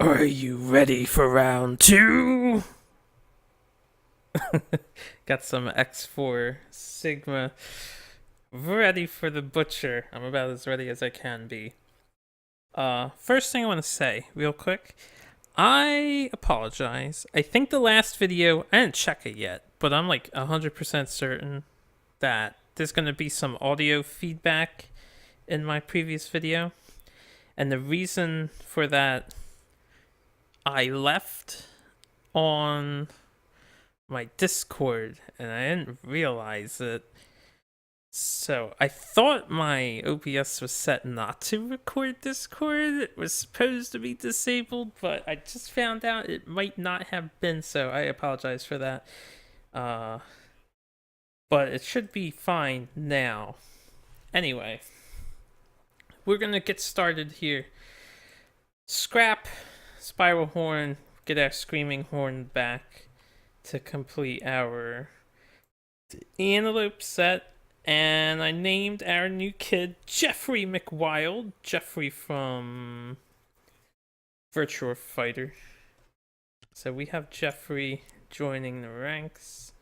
Are you ready for round two? Got some X4 Sigma ready for the butcher. I'm about as ready as I can be. First thing I want to say, real quick, I apologize. I think the last video, I didn't check it yet, but I'm like 100% certain that there's going to be some audio feedback in my previous video. And the reason for that, I left on my Discord and I didn't realize it. So I thought my OBS was set not to record Discord. It was supposed to be disabled, but I just found out it might not have been, so I apologize for that. But it should be fine now. Anyway, we're gonna get started here. Scrap Spiral Horn, get our Screaming Horn back to complete our Antelope set. And I named our new kid Jeffrey McWild. Jeffrey from Virtua Fighter. So we have Jeffrey joining the ranks.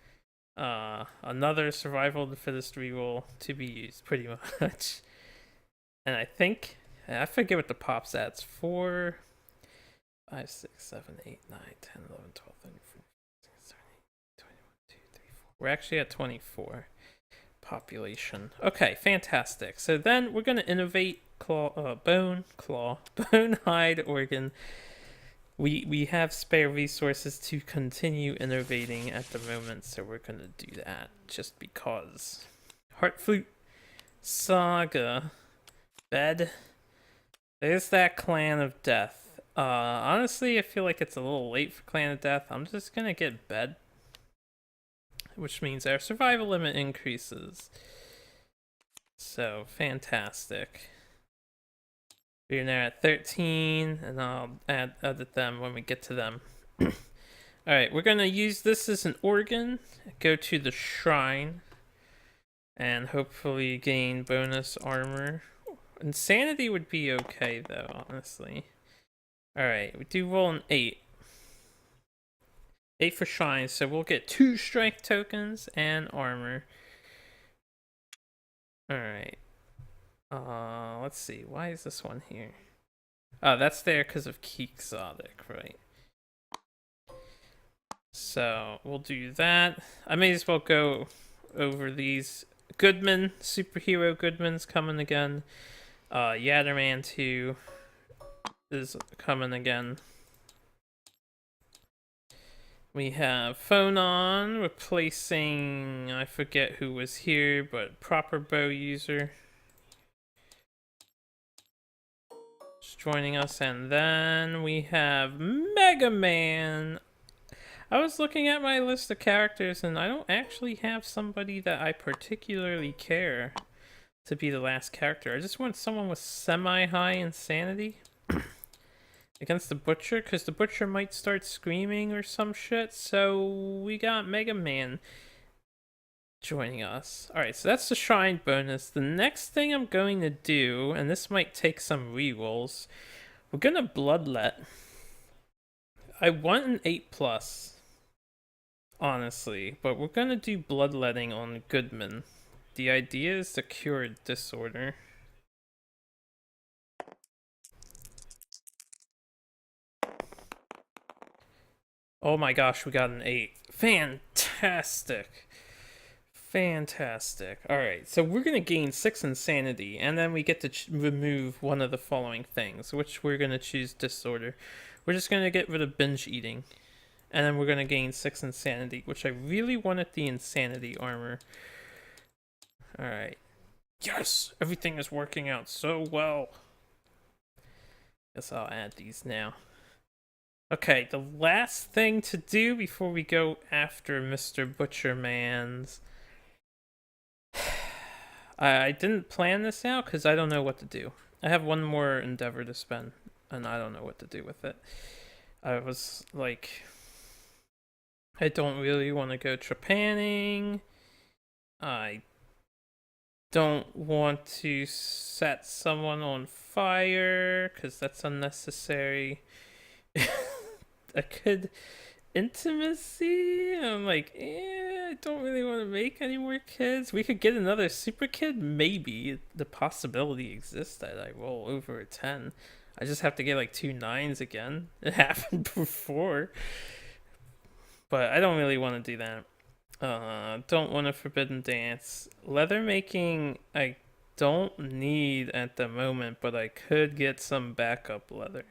Another survival of the fittest reroll to be used, pretty much. And I forget what the pop's at. 4, 5, 6, 7, 8, 9, 10, 11, 12, 13, 14, 15, 16, 17, 18, 19, 20, 21, 22, 23, 24. We're actually at 24 population. Okay, fantastic. So then we're going to innovate bone, hide, organ. We have spare resources to continue innovating at the moment, so we're going to do that just because. Heart Flute, Saga, Bed. There's that Clan of Death. Honestly, I feel like it's a little late for Clan of Death. I'm just going to get Bed, which means our survival limit increases. So, fantastic. We're now at 13, and I'll edit them when we get to them. Alright, we're going to use this as an organ, go to the shrine, and hopefully gain bonus armor. Insanity would be okay, though, honestly. Alright, we do roll an 8. 8 for shrine, so we'll get 2 strength tokens and armor. Alright. Let's see. Why is this one here? Oh, that's there because of Quixotic, right? So, we'll do that. I may as well go over these. Goodman, superhero Goodman's coming again. Yatterman 2 is coming again. We have Phonon replacing, I forget who was here, but proper bow user. Just joining us, and then we have Mega Man. I was looking at my list of characters, and I don't actually have somebody that I particularly care to be the last character. I just want someone with semi-high insanity against the Butcher, because the Butcher might start screaming or some shit. So we got Mega Man joining us. Alright, so that's the shrine bonus. The next thing I'm going to do, and this might take some rerolls, we're gonna bloodlet. I want an 8+, honestly, but we're gonna do bloodletting on Goodman. The idea is to cure disorder. Oh my gosh, we got an 8. Fantastic. Fantastic. Alright, so we're going to gain 6 insanity, and then we get to remove one of the following things, which we're going to choose disorder. We're just going to get rid of binge eating, and then we're going to gain 6 insanity, which I really wanted the insanity armor. Alright. Yes! Everything is working out so well. Guess I'll add these now. Okay, the last thing to do before we go after Mr. Butcherman's. I didn't plan this out because I don't know what to do. I have one more endeavor to spend, and I don't know what to do with it. I was like, I don't really want to go trepanning. I don't want to set someone on fire because that's unnecessary. A good intimacy. I'm like, I don't really want to make any more kids. We could get another super kid, maybe. The possibility exists that I roll over a 10. I just have to get like 2 9s again. It happened before. But I don't really want to do that. Don't want a forbidden dance. Leather making, I don't need at the moment, but I could get some backup leather.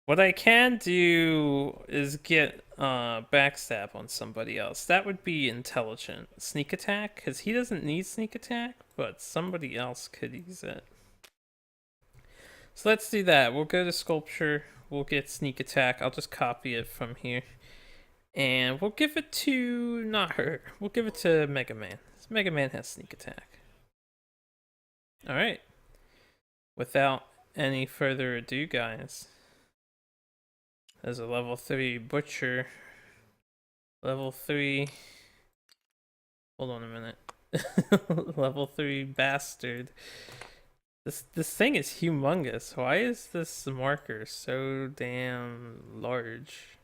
What I can do is get backstab on somebody else. That would be intelligent. Sneak attack, because he doesn't need sneak attack, but somebody else could use it. So let's do that. We'll go to sculpture. We'll get sneak attack. I'll just copy it from here. And we'll give it to, not her, we'll give it to Mega Man. Mega Man has sneak attack. Alright. Without any further ado, guys. There's a level 3 butcher. Level 3. Hold on a minute. Level 3 bastard. This thing is humongous. Why is this marker so damn large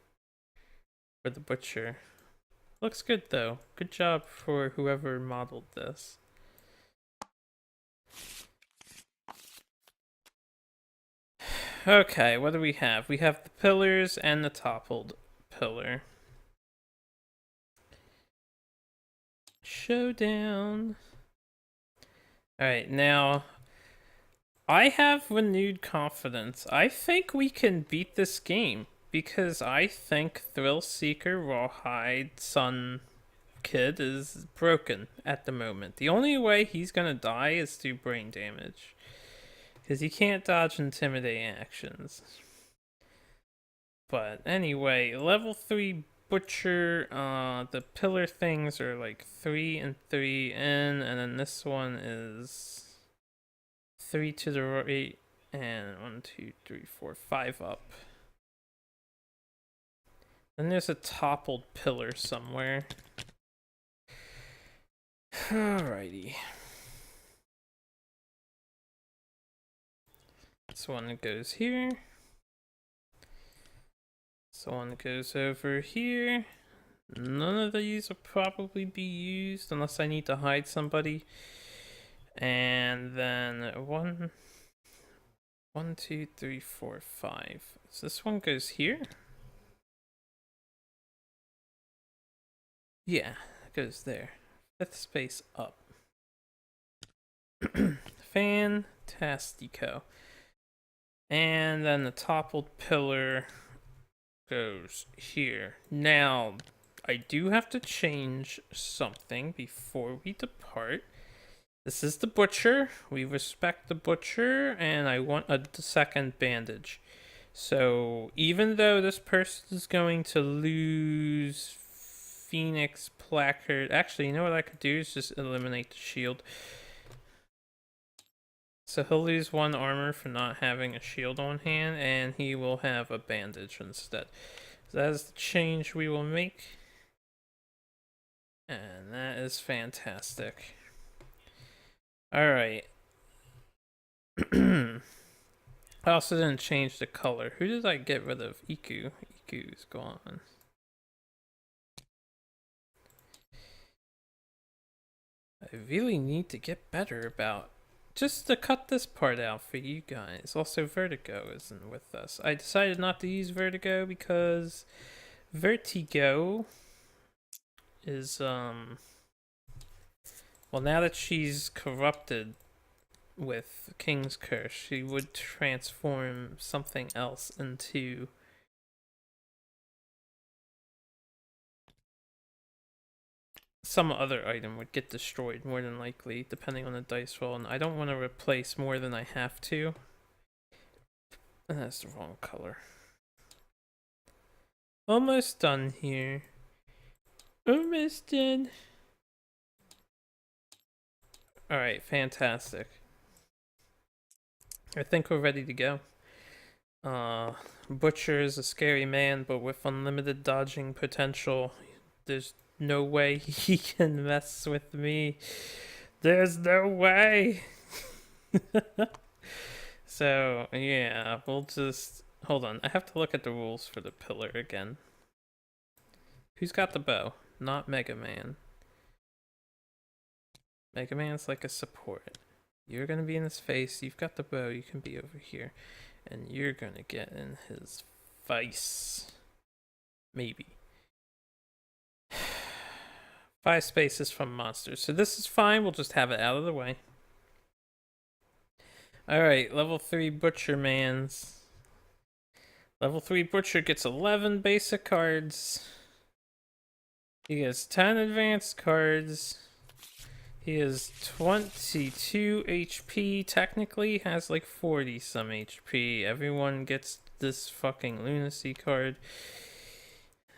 for the butcher? Looks good though. Good job for whoever modeled this. Okay, what do we have? We have the pillars and the toppled pillar. Showdown. Alright, now I have renewed confidence. I think we can beat this game because I think Thrill Seeker Rawhide Sun Kid is broken at the moment. The only way he's gonna die is through brain damage because he can't dodge intimidate actions. But anyway, level 3 butcher, the pillar things are like 3 and 3 in, and then this one is 3 to the right, and 1, 2, 3, 4, 5 up. Then there's a toppled pillar somewhere. Alrighty. This one goes here. This one goes over here. None of these will probably be used unless I need to hide somebody. And then 1, 2, 3, 4, 5. So this one goes here. Yeah, it goes there. 5th space up. Fantastico. And then the toppled pillar goes here. Now, I do have to change something before we depart. This is the butcher. We respect the butcher, and I want a second bandage. So, even though this person is going to lose Phoenix placard, actually, you know what I could do is just eliminate the shield. So he'll lose 1 armor for not having a shield on hand, and he will have a bandage instead. So that is the change we will make. And that is fantastic. Alright. I also didn't change the color. Who did I get rid of? Iku. Iku's gone. I really need to get better about just to cut this part out for you guys. Also, Vertigo isn't with us. I decided not to use Vertigo because Vertigo is, well, now that she's corrupted with King's Curse, she would transform something else into some other item would get destroyed more than likely, depending on the dice roll, and I don't want to replace more than I have to. And that's the wrong color. Almost done here. Almost done. Alright, fantastic. I think we're ready to go. Butcher is a scary man, but with unlimited dodging potential. There's no way he can mess with me. There's no way. So, yeah, we'll just... Hold on, I have to look at the rules for the pillar again. Who's got the bow? Not Mega Man. Mega Man's like a support. You're gonna be in his face, you've got the bow, you can be over here. And you're gonna get in his face. Maybe. 5 spaces from monsters. So this is fine, we'll just have it out of the way. Alright, level 3 Butcher Mans. Level 3 Butcher gets 11 basic cards. He gets 10 advanced cards. He has 22 HP. Technically has like 40 some HP. Everyone gets this fucking lunacy card.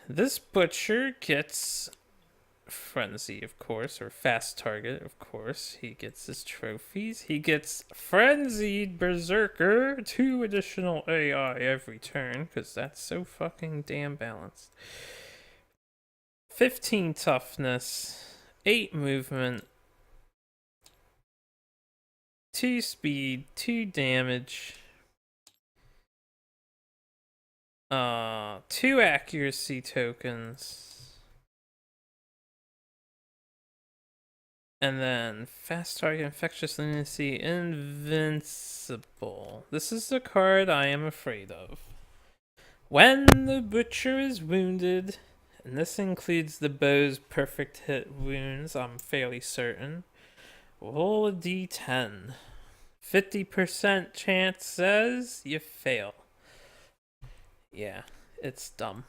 This Butcher gets Frenzy, of course, or Fast Target, of course. He gets his trophies. He gets Frenzied Berserker, 2 additional AI every turn, because that's so fucking damn balanced. 15 toughness, 8 movement, 2 speed, 2 damage, 2 accuracy tokens. And then Fast Target, Infectious Lunacy, Invincible. This is the card I am afraid of. When the Butcher is wounded, and this includes the bow's perfect hit wounds, I'm fairly certain, roll a d10. 50% chance says you fail. Yeah, it's dumb.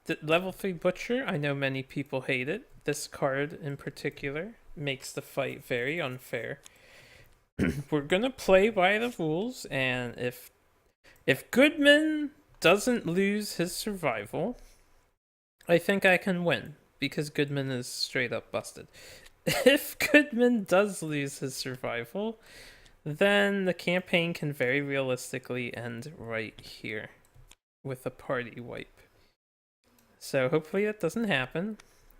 The level 3 Butcher, I know many people hate it. This card in particular makes the fight very unfair. We're gonna play by the rules, and if Goodman doesn't lose his survival, I think I can win, because Goodman is straight up busted. If Goodman does lose his survival, then the campaign can very realistically end right here with a party wipe. So hopefully that doesn't happen.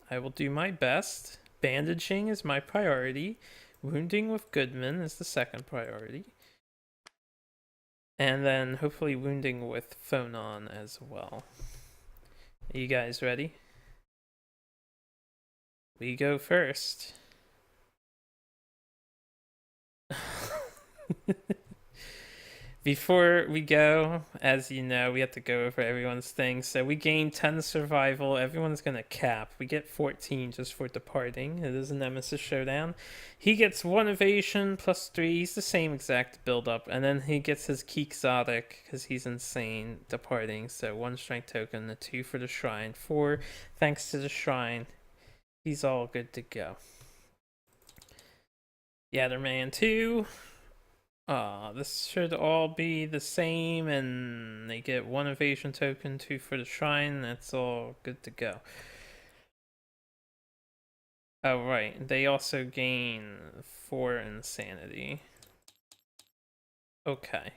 I will do my best. Bandaging is my priority. Wounding with Goodman is the second priority. And then hopefully wounding with Phonon as well. Are you guys ready? We go first. Before we go, as you know, we have to go over everyone's things. So we gain 10 survival. Everyone's going to cap. We get 14 just for departing. It is a Nemesis showdown. He gets 1 evasion plus 3. He's the same exact build-up. And then he gets his Quixotic because he's insane departing. So 1 strength token, a 2 for the shrine. 4 thanks to the shrine. He's all good to go. Yatterman 2. This should all be the same, and they get 1 evasion token, 2 for the shrine. That's all good to go. Oh, right. They also gain 4 insanity. Okay.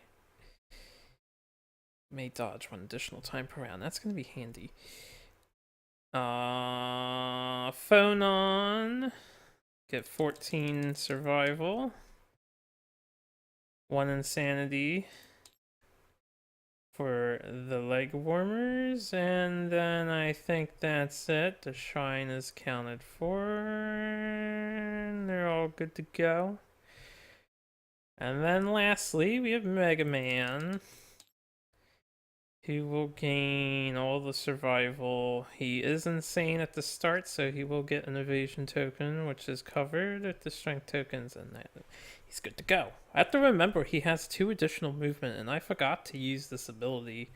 May dodge 1 additional time per round. That's gonna be handy. Phonon. Get 14 survival. 1 insanity for the leg warmers, and then I think that's it. The shrine is counted for, and they're all good to go. And then lastly, we have Mega Man, who will gain all the survival. He is insane at the start, so he will get an evasion token, which is covered at the strength tokens, and that he's good to go. I have to remember he has 2 additional movement, and I forgot to use this ability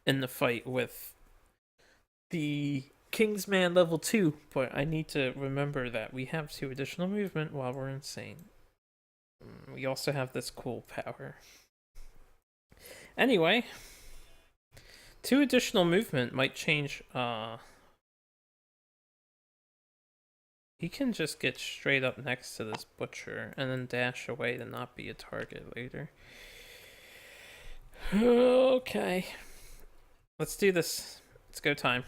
in the fight with the Kingsman level 2, but I need to remember that we have 2 additional movement while we're insane. We also have this cool power. Anyway, 2 additional movement might change. He can just get straight up next to this Butcher and then dash away to not be a target later. Okay. Let's do this. It's go time.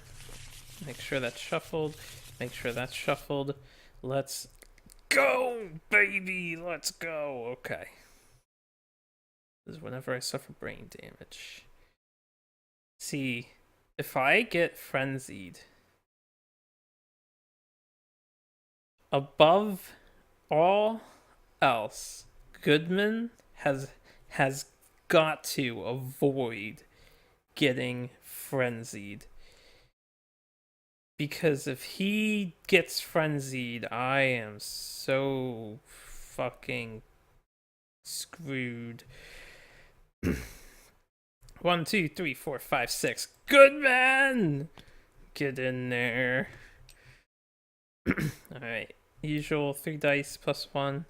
Make sure that's shuffled. Make sure that's shuffled. Let's go, baby! Let's go! Okay. is whenever I suffer brain damage. See, if I get frenzied above all else, Goodman has got to avoid getting frenzied. Because if he gets frenzied, I am so fucking screwed. 1, 2, 3, 4, 5, 6. Goodman! Get in there. Alright. Usual 3 dice plus 1.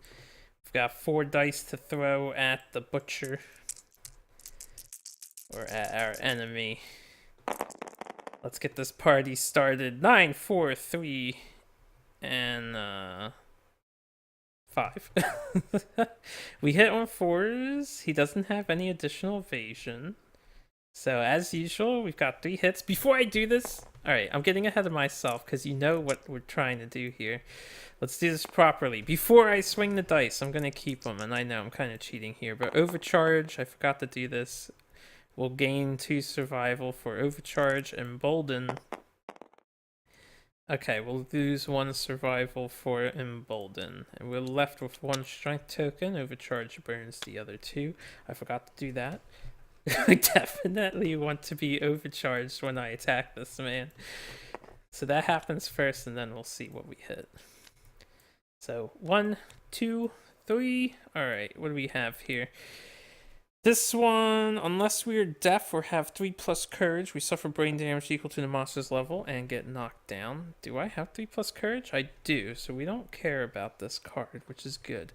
We've got 4 dice to throw at the butcher. Or at our enemy. Let's get this party started. 9, 4, 3, and 5. We hit on 4s. He doesn't have any additional evasion. So as usual, we've got 3 hits. Before I do this, alright, I'm getting ahead of myself because you know what we're trying to do here. Let's do this properly. Before I swing the dice, I'm going to keep them, and I know I'm kind of cheating here, but overcharge, I forgot to do this. We'll gain 2 survival for overcharge, embolden. Okay, we'll lose 1 survival for embolden. And we're left with 1 strength token. Overcharge burns the other 2. I forgot to do that. I definitely want to be overcharged when I attack this man. So that happens first, and then we'll see what we hit. So 1, 2, 3. Alright, what do we have here? This one, unless we are deaf or have 3+ courage, we suffer brain damage equal to the monster's level and get knocked down. Do I have 3+ courage? I do, so we don't care about this card, which is good.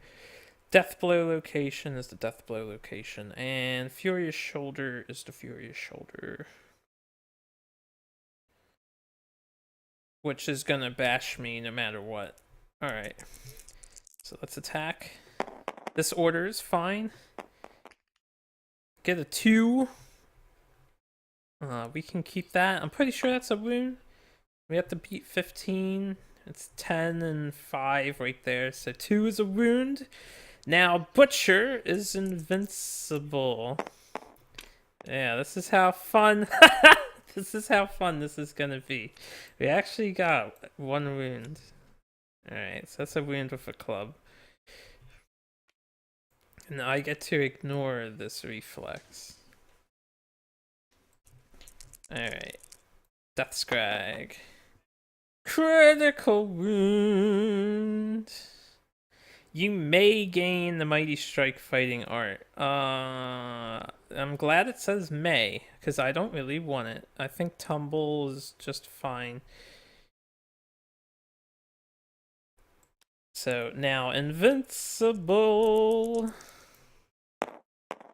Death Blow location is the Death Blow location, and Furious Shoulder is the Furious Shoulder. Which is gonna bash me no matter what. Alright. So let's attack. This order is fine. Get a 2. We can keep that. I'm pretty sure that's a wound. We have to beat 15. It's 10 and 5 right there. So 2 is a wound. Now Butcher is invincible. Yeah, this is how fun this is how fun this is gonna be. We actually got 1 wound. Alright, so that's a wound with a club. And I get to ignore this reflex. Alright. Death Scrag. Critical wound. You may gain the Mighty Strike Fighting Art. I'm glad it says may, because I don't really want it. I think Tumble is just fine. So now invincible.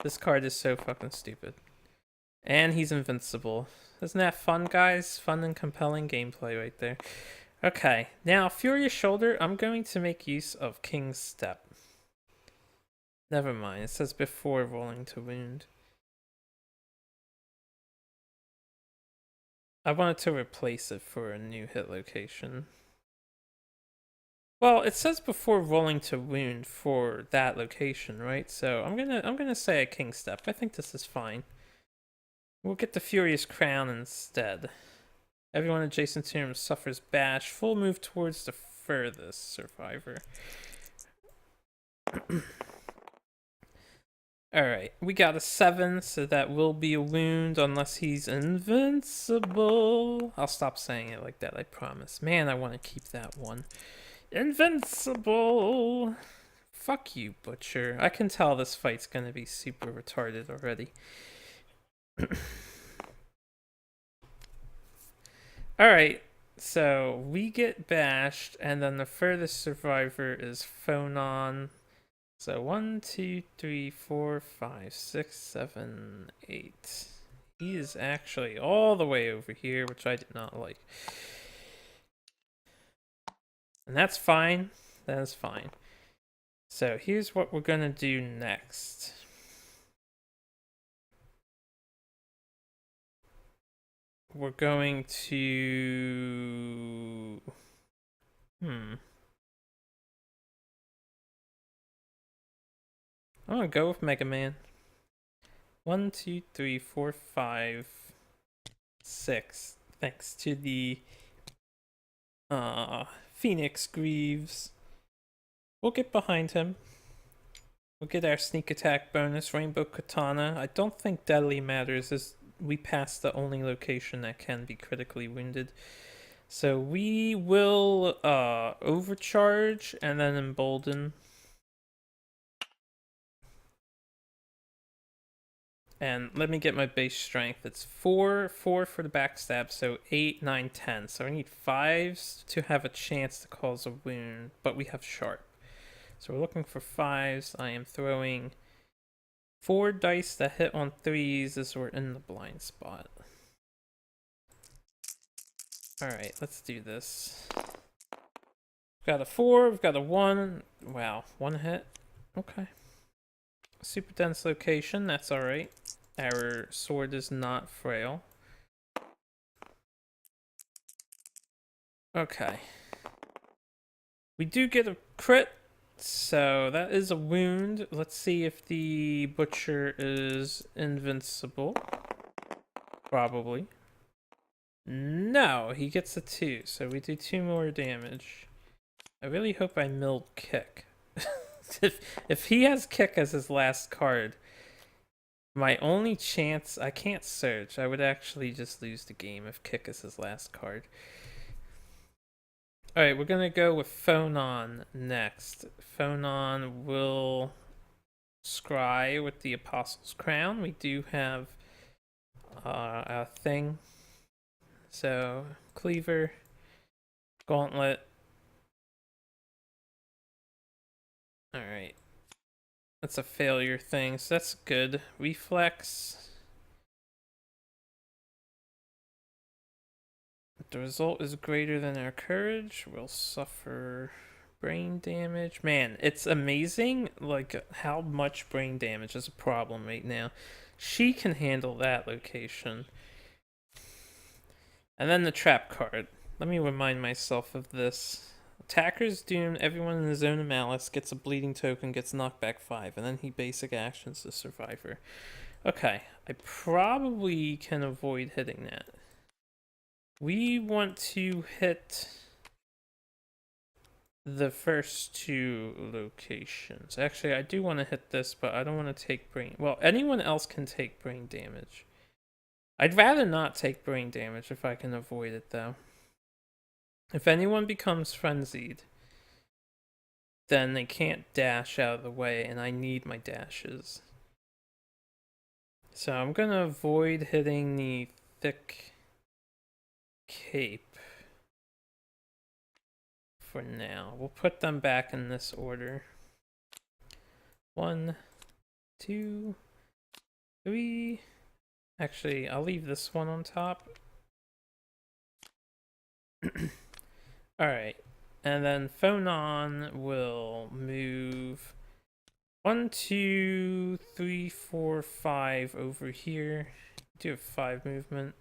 This card is so fucking stupid. And he's invincible. Isn't that fun, guys? Fun and compelling gameplay right there. Okay, now Furious Shoulder, I'm going to make use of King's Step. Never mind, it says before rolling to wound. I wanted to replace it for a new hit location. Well, it says before rolling to wound for that location, right? So I'm gonna say a King Step. I think this is fine. We'll get the Furious Crown instead. Everyone adjacent to him suffers bash. Full move towards the furthest survivor. Alright, we got a 7, so that will be a wound unless he's invincible. I'll stop saying it like that, I promise. Man, I want to keep that 1. Invincible! Fuck you, Butcher. I can tell this fight's gonna be super retarded already. Alright, so we get bashed, and then the furthest survivor is Phonon. So 1, 2, 3, 4, 5, 6, 7, 8. He is actually all the way over here, which I did not like. And that's fine. That is fine. So here's what we're gonna do next. We're going to... I'm gonna go with Mega Man. 1, 2, 3, 4, 5, 6. Thanks to the Phoenix Greaves. We'll get behind him. We'll get our sneak attack bonus, Rainbow Katana. I don't think Deadly matters as we passed the only location that can be critically wounded. So we will overcharge and then embolden. And let me get my base strength. It's 4 for the backstab, so 8, 9, 10. So I need 5s to have a chance to cause a wound, but we have sharp. So we're looking for 5s. I am throwing 4 dice that hit on 3s as we're in the blind spot. Alright, let's do this. We've got a 4, we've got a 1. Wow, 1 hit. Okay. Super dense location, that's alright. Our sword is not frail. Okay. We do get a crit, so that is a wound. Let's see if the butcher is invincible. Probably. No, he gets a 2, so we do 2 more damage. I really hope I milled kick. If he has kick as his last card, my only chance, I can't search. I would actually just lose the game if kick is his last card. Alright, we're gonna go with Phonon next. Phonon will scry with the Apostle's Crown. We do have a thing. So, Cleaver, Gauntlet. Alright. That's a failure thing, so that's good. Reflex. If the result is greater than our courage, we'll suffer brain damage. Man, it's amazing like how much brain damage is a problem right now. She can handle that location. And then the trap card. Let me remind myself of this. Attacker's doomed. Everyone in the zone of malice gets a bleeding token, gets knocked back 5, and then he basic actions the survivor. Okay, I probably can avoid hitting that. We want to hit the first 2 locations. Actually, I do want to hit this, but I don't want to take brain. Well, anyone else can take brain damage. I'd rather not take brain damage if I can avoid it, though. If anyone becomes frenzied, then they can't dash out of the way, and I need my dashes. So I'm gonna avoid hitting the thick cape for now. We'll put them back in this order. 1, 2, 3. Actually, I'll leave this one on top. Alright, and then Phonon will move 1, 2, 3, 4, 5 over here. Do have 5 movement.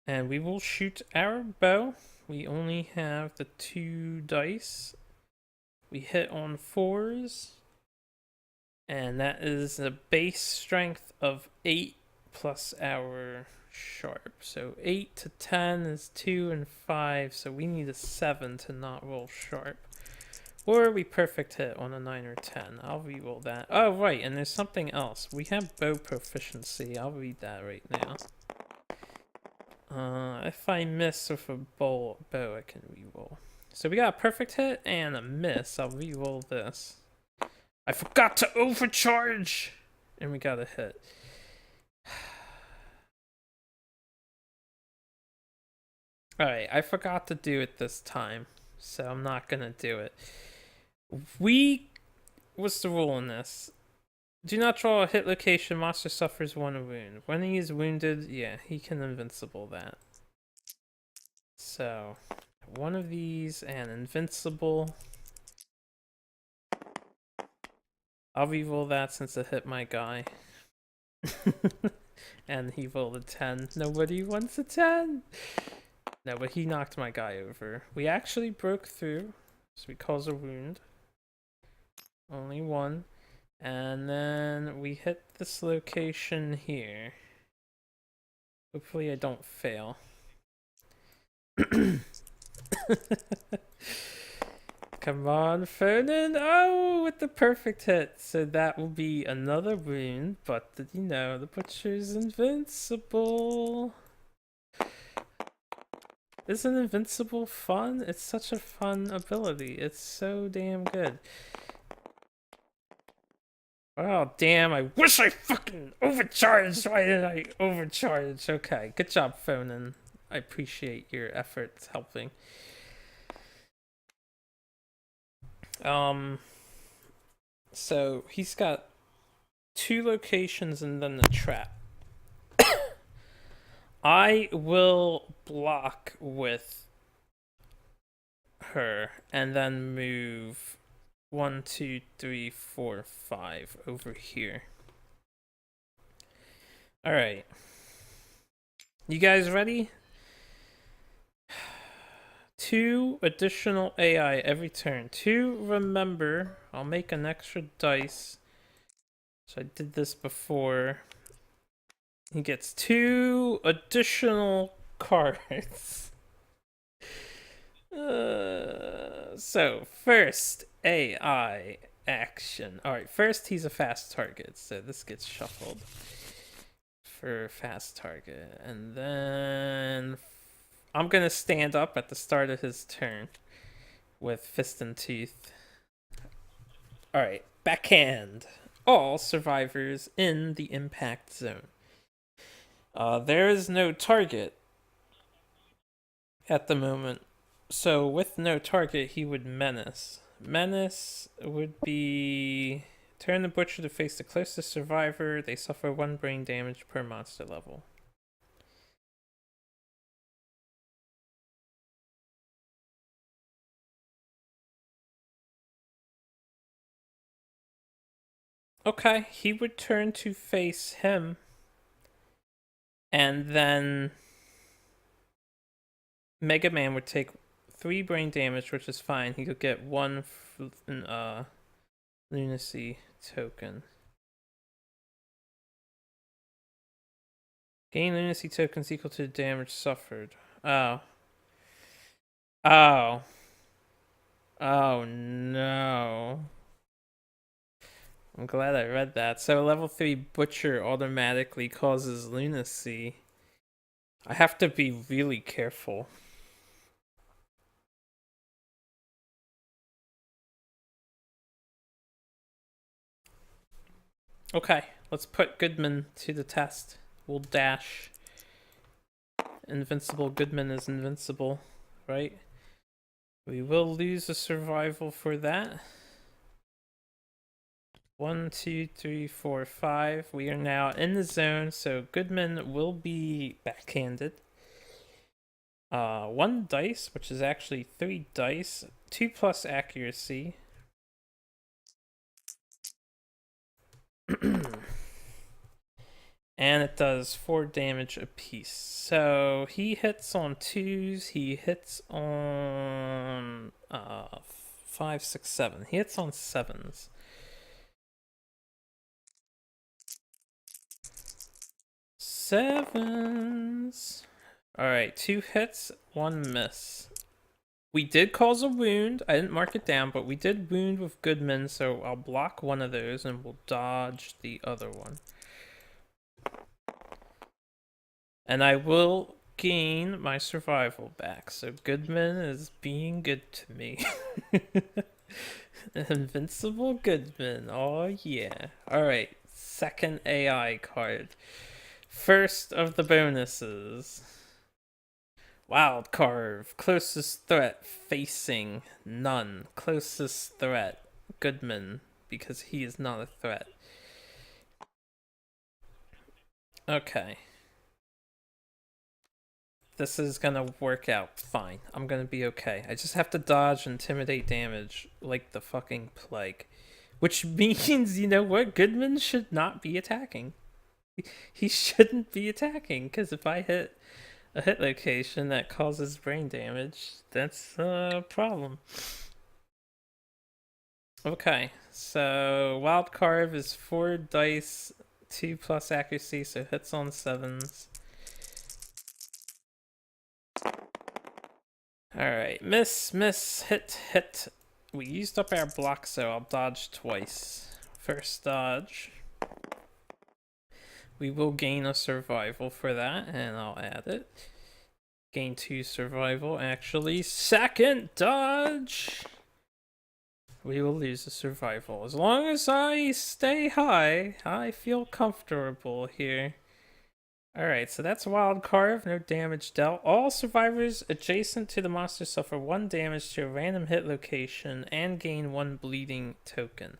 And we will shoot our bow. We only have the 2 dice. We hit on 4s. And that is a base strength of 8 plus our sharp. So 8 to 10 is 2 and 5. So we need a 7 to not roll sharp. Or we perfect hit on a 9 or 10. I'll re-roll that. Oh, right. And there's something else. We have bow proficiency. I'll read that right now. If I miss with a bow, I can re-roll. So we got a perfect hit and a miss. I'll re-roll this. I forgot to overcharge! And we got a hit. Alright, I forgot to do it this time. So I'm not gonna do it. What's the rule in this? Do not draw a hit location. Monster suffers 1 wound. When he is wounded, yeah, he can invincible that. So, 1 of these and invincible. I'll re-roll that since it hit my guy. And he rolled a 10. Nobody wants a 10! No, but he knocked my guy over. We actually broke through, so we cause a wound. Only 1. And then we hit this location here. Hopefully I don't fail. Come on, Foden. Oh, with the perfect hit. So that will be another wound. But did you know the Butcher's invincible? Isn't invincible fun? It's such a fun ability. It's so damn good. Oh, damn. I wish I fucking overcharged. Why did I overcharge? Okay, good job, Foden. I appreciate your efforts helping. So he's got 2 locations and then the trap. I will block with her and then move 1, 2, 3, 4, 5 over here. All right. You guys ready? 2 additional AI every turn. 2, remember, I'll make an extra dice. So I did this before. He gets 2 additional cards. So, first AI action. Alright, first he's a fast target, so this gets shuffled for fast target. And then I'm gonna stand up at the start of his turn with fist and tooth. Alright, backhand. All survivors in the impact zone. There is no target at the moment. So with no target, he would menace. Menace would be turn the butcher to face the closest survivor. They suffer 1 brain damage per monster level. Okay, he would turn to face him. And then Mega Man would take 3 brain damage, which is fine. He could get 1 lunacy token. Gain lunacy tokens equal to the damage suffered. Oh. Oh. Oh no. I'm glad I read that. So level 3 Butcher automatically causes lunacy. I have to be really careful. Okay, let's put Goodman to the test. We'll dash. Invincible Goodman is invincible, right? We will lose a survival for that. 1, 2, 3, 4, 5. We are now in the zone, so Goodman will be backhanded. 1 dice, which is actually 3 dice. 2 plus accuracy. And it does 4 damage apiece. So he hits on 2s. He hits on 5, 6, 7. He hits on 7s. Sevens. Alright, 2 hits, 1 miss. We did cause a wound. I didn't mark it down, but we did wound with Goodman, so I'll block one of those and we'll dodge the other one. And I will gain my survival back. So Goodman is being good to me. Invincible Goodman. Oh yeah. Alright, second AI card. First of the bonuses. Wild Carve. Closest threat facing none. Closest threat Goodman, because he is not a threat. Okay. This is gonna work out fine. I'm gonna be okay. I just have to dodge intimidate damage like the fucking plague. Which means, you know what? Goodman should not be attacking. He shouldn't be attacking, because if I hit a hit location that causes brain damage, that's a problem. Okay, So wild carve is 4 dice, 2 plus accuracy, so hits on 7s. Alright, miss, hit, hit. We used up our block, so I'll dodge twice. First dodge. We will gain a survival for that, and I'll add it. Gain 2 survival, actually. Second dodge! We will lose a survival. As long as I stay high, I feel comfortable here. Alright, so that's Wild Carve, no damage dealt. All survivors adjacent to the monster suffer 1 damage to a random hit location and gain 1 bleeding token.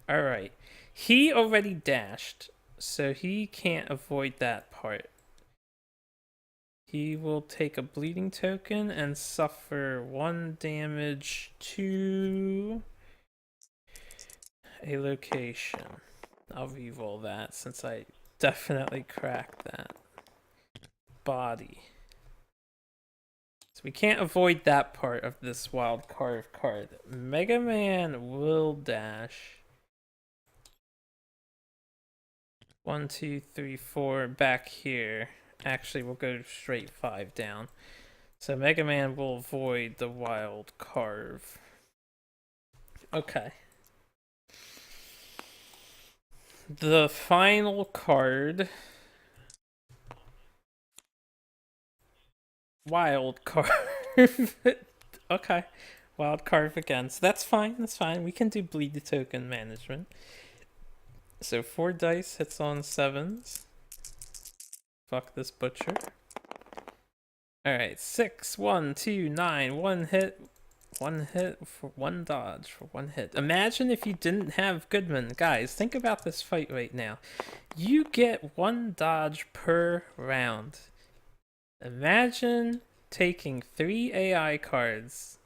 Alright, he already dashed, so he can't avoid that part. He will take a bleeding token and suffer 1 damage to a location. I'll reroll that since I definitely cracked that. Body. So we can't avoid that part of this Wild Carve card. Mega Man will dash. 1, 2, 3, 4 back here. Actually, we'll go straight 5 down. So Mega Man will avoid the Wild Carve. Okay. The final card. Wild Carve. Okay. Wild Carve again. So that's fine. That's fine. We can do bleed the token management. So 4 dice hits on 7s. Fuck this butcher. Alright, 6, 1, 2, 9, 1 hit. 1 hit for 1 dodge for 1 hit. Imagine if you didn't have Goodman. Guys, think about this fight right now. You get 1 dodge per round. Imagine taking 3 AI cards.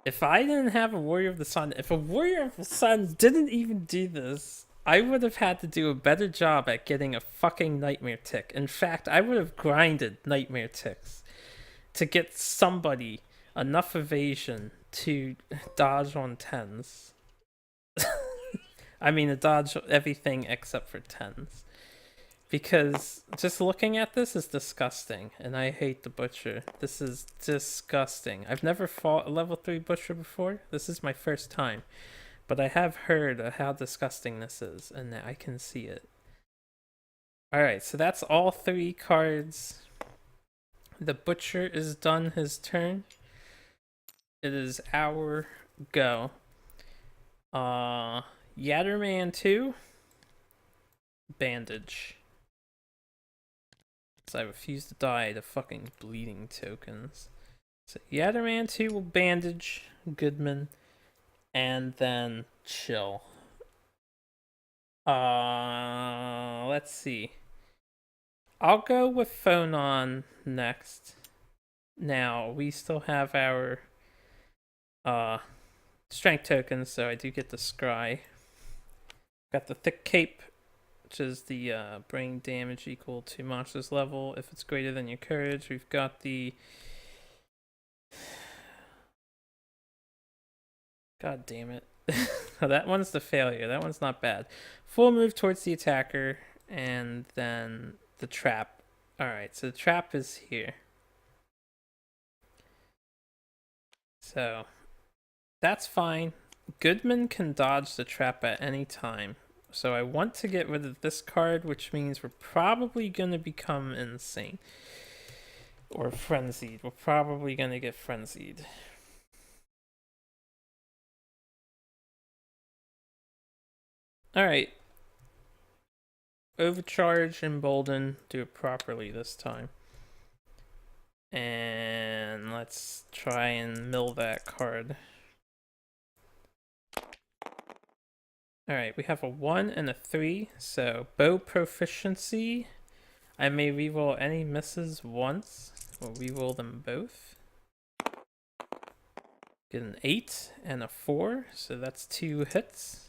If I didn't have a Warrior of the Sun, if a Warrior of the Sun didn't even do this, I would have had to do a better job at getting a fucking Nightmare Tick. In fact, I would have grinded Nightmare Ticks to get somebody enough evasion to dodge on 10s. I mean, to dodge everything except for 10s. Because just looking at this is disgusting, and I hate the Butcher. This is disgusting. I've never fought a level 3 Butcher before. This is my first time. But I have heard of how disgusting this is, and I can see it. Alright, so that's all 3 cards. The Butcher is done his turn. It is our go. Yatterman 2. Bandage. So I refuse to die to fucking bleeding tokens. So Yatterman 2 will bandage Goodman. And then chill. Let's see. I'll go with Phonon next. Now, we still have our strength tokens, so I do get the Scry. Got the Thick Cape, which is the brain damage equal to monster's level if it's greater than your courage. We've got the... God damn it. That one's the failure. That one's not bad. Full move towards the attacker, and then the trap. Alright, so the trap is here. So, that's fine. Goodman can dodge the trap at any time. So I want to get rid of this card, which means we're probably going to become insane. Or frenzied. We're probably going to get frenzied. Alright. Overcharge, embolden, do it properly this time. And let's try and mill that card. Alright, we have a 1 and a 3, so bow proficiency. I may reroll any misses once. We'll reroll them both. Get an 8 and a 4, so that's 2 hits.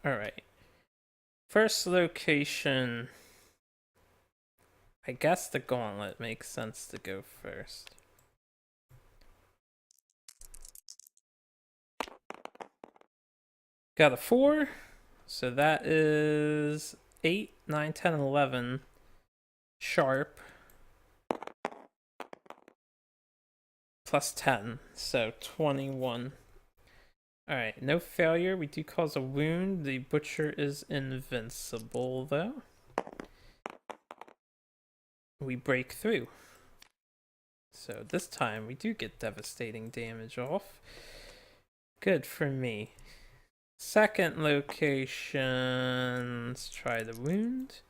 Alright. First location I guess the gauntlet makes sense to go first. Got a 4, so that is 8, 9, 10, 11 sharp plus 10, so 21. Alright, no failure. We do cause a wound. The butcher is invincible, though. We break through. So this time we do get devastating damage off. Good for me. Second location. Let's try the wound.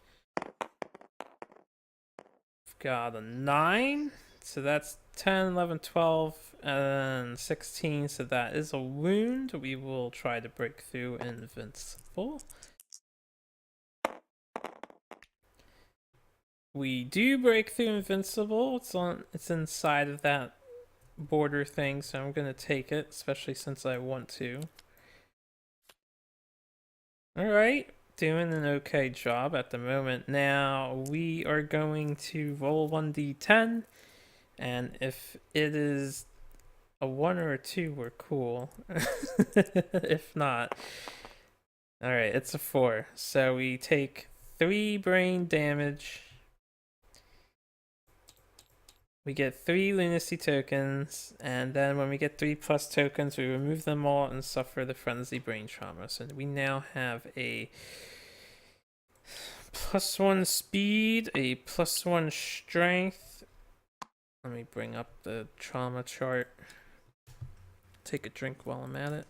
We've got a 9. So that's 10, 11, 12, and 16. So that is a wound. We will try to break through invincible. We do break through invincible. It's inside of that border thing, so I'm gonna take it, especially since I want to. Alright, doing an okay job at the moment. Now we are going to roll 1d10, and if it is a 1 or a 2, we're cool. If not, alright, it's a 4. So we take 3 brain damage. We get 3 lunacy tokens, and then when we get 3 plus tokens, we remove them all and suffer the frenzy brain trauma. So we now have a +1 speed, a +1 strength. Let me bring up the trauma chart. Take a drink while I'm at it.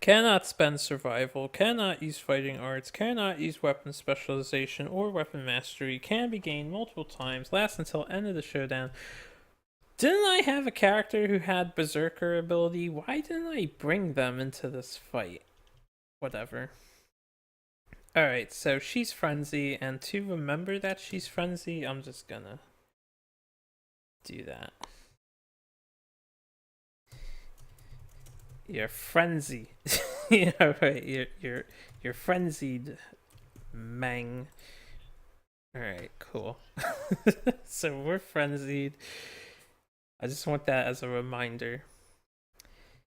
Cannot spend survival, cannot use fighting arts, cannot use weapon specialization or weapon mastery, can be gained multiple times, lasts until end of the showdown. Didn't I have a character who had berserker ability? Why didn't I bring them into this fight? Whatever. Alright, so she's frenzy, and to remember that she's frenzy, I'm just gonna do that. You're frenzy. Yeah, right. You're frenzied, Mang. Alright, cool. So we're frenzied. I just want that as a reminder.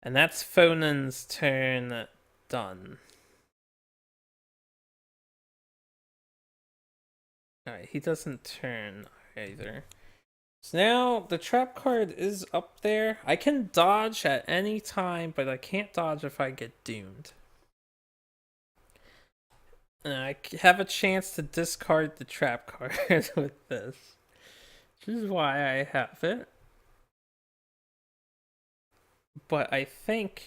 And that's Phonan's turn done. Alright, he doesn't turn either. So now the trap card is up there. I can dodge at any time, but I can't dodge if I get doomed. And I have a chance to discard the trap card with this, which is why I have it. But I think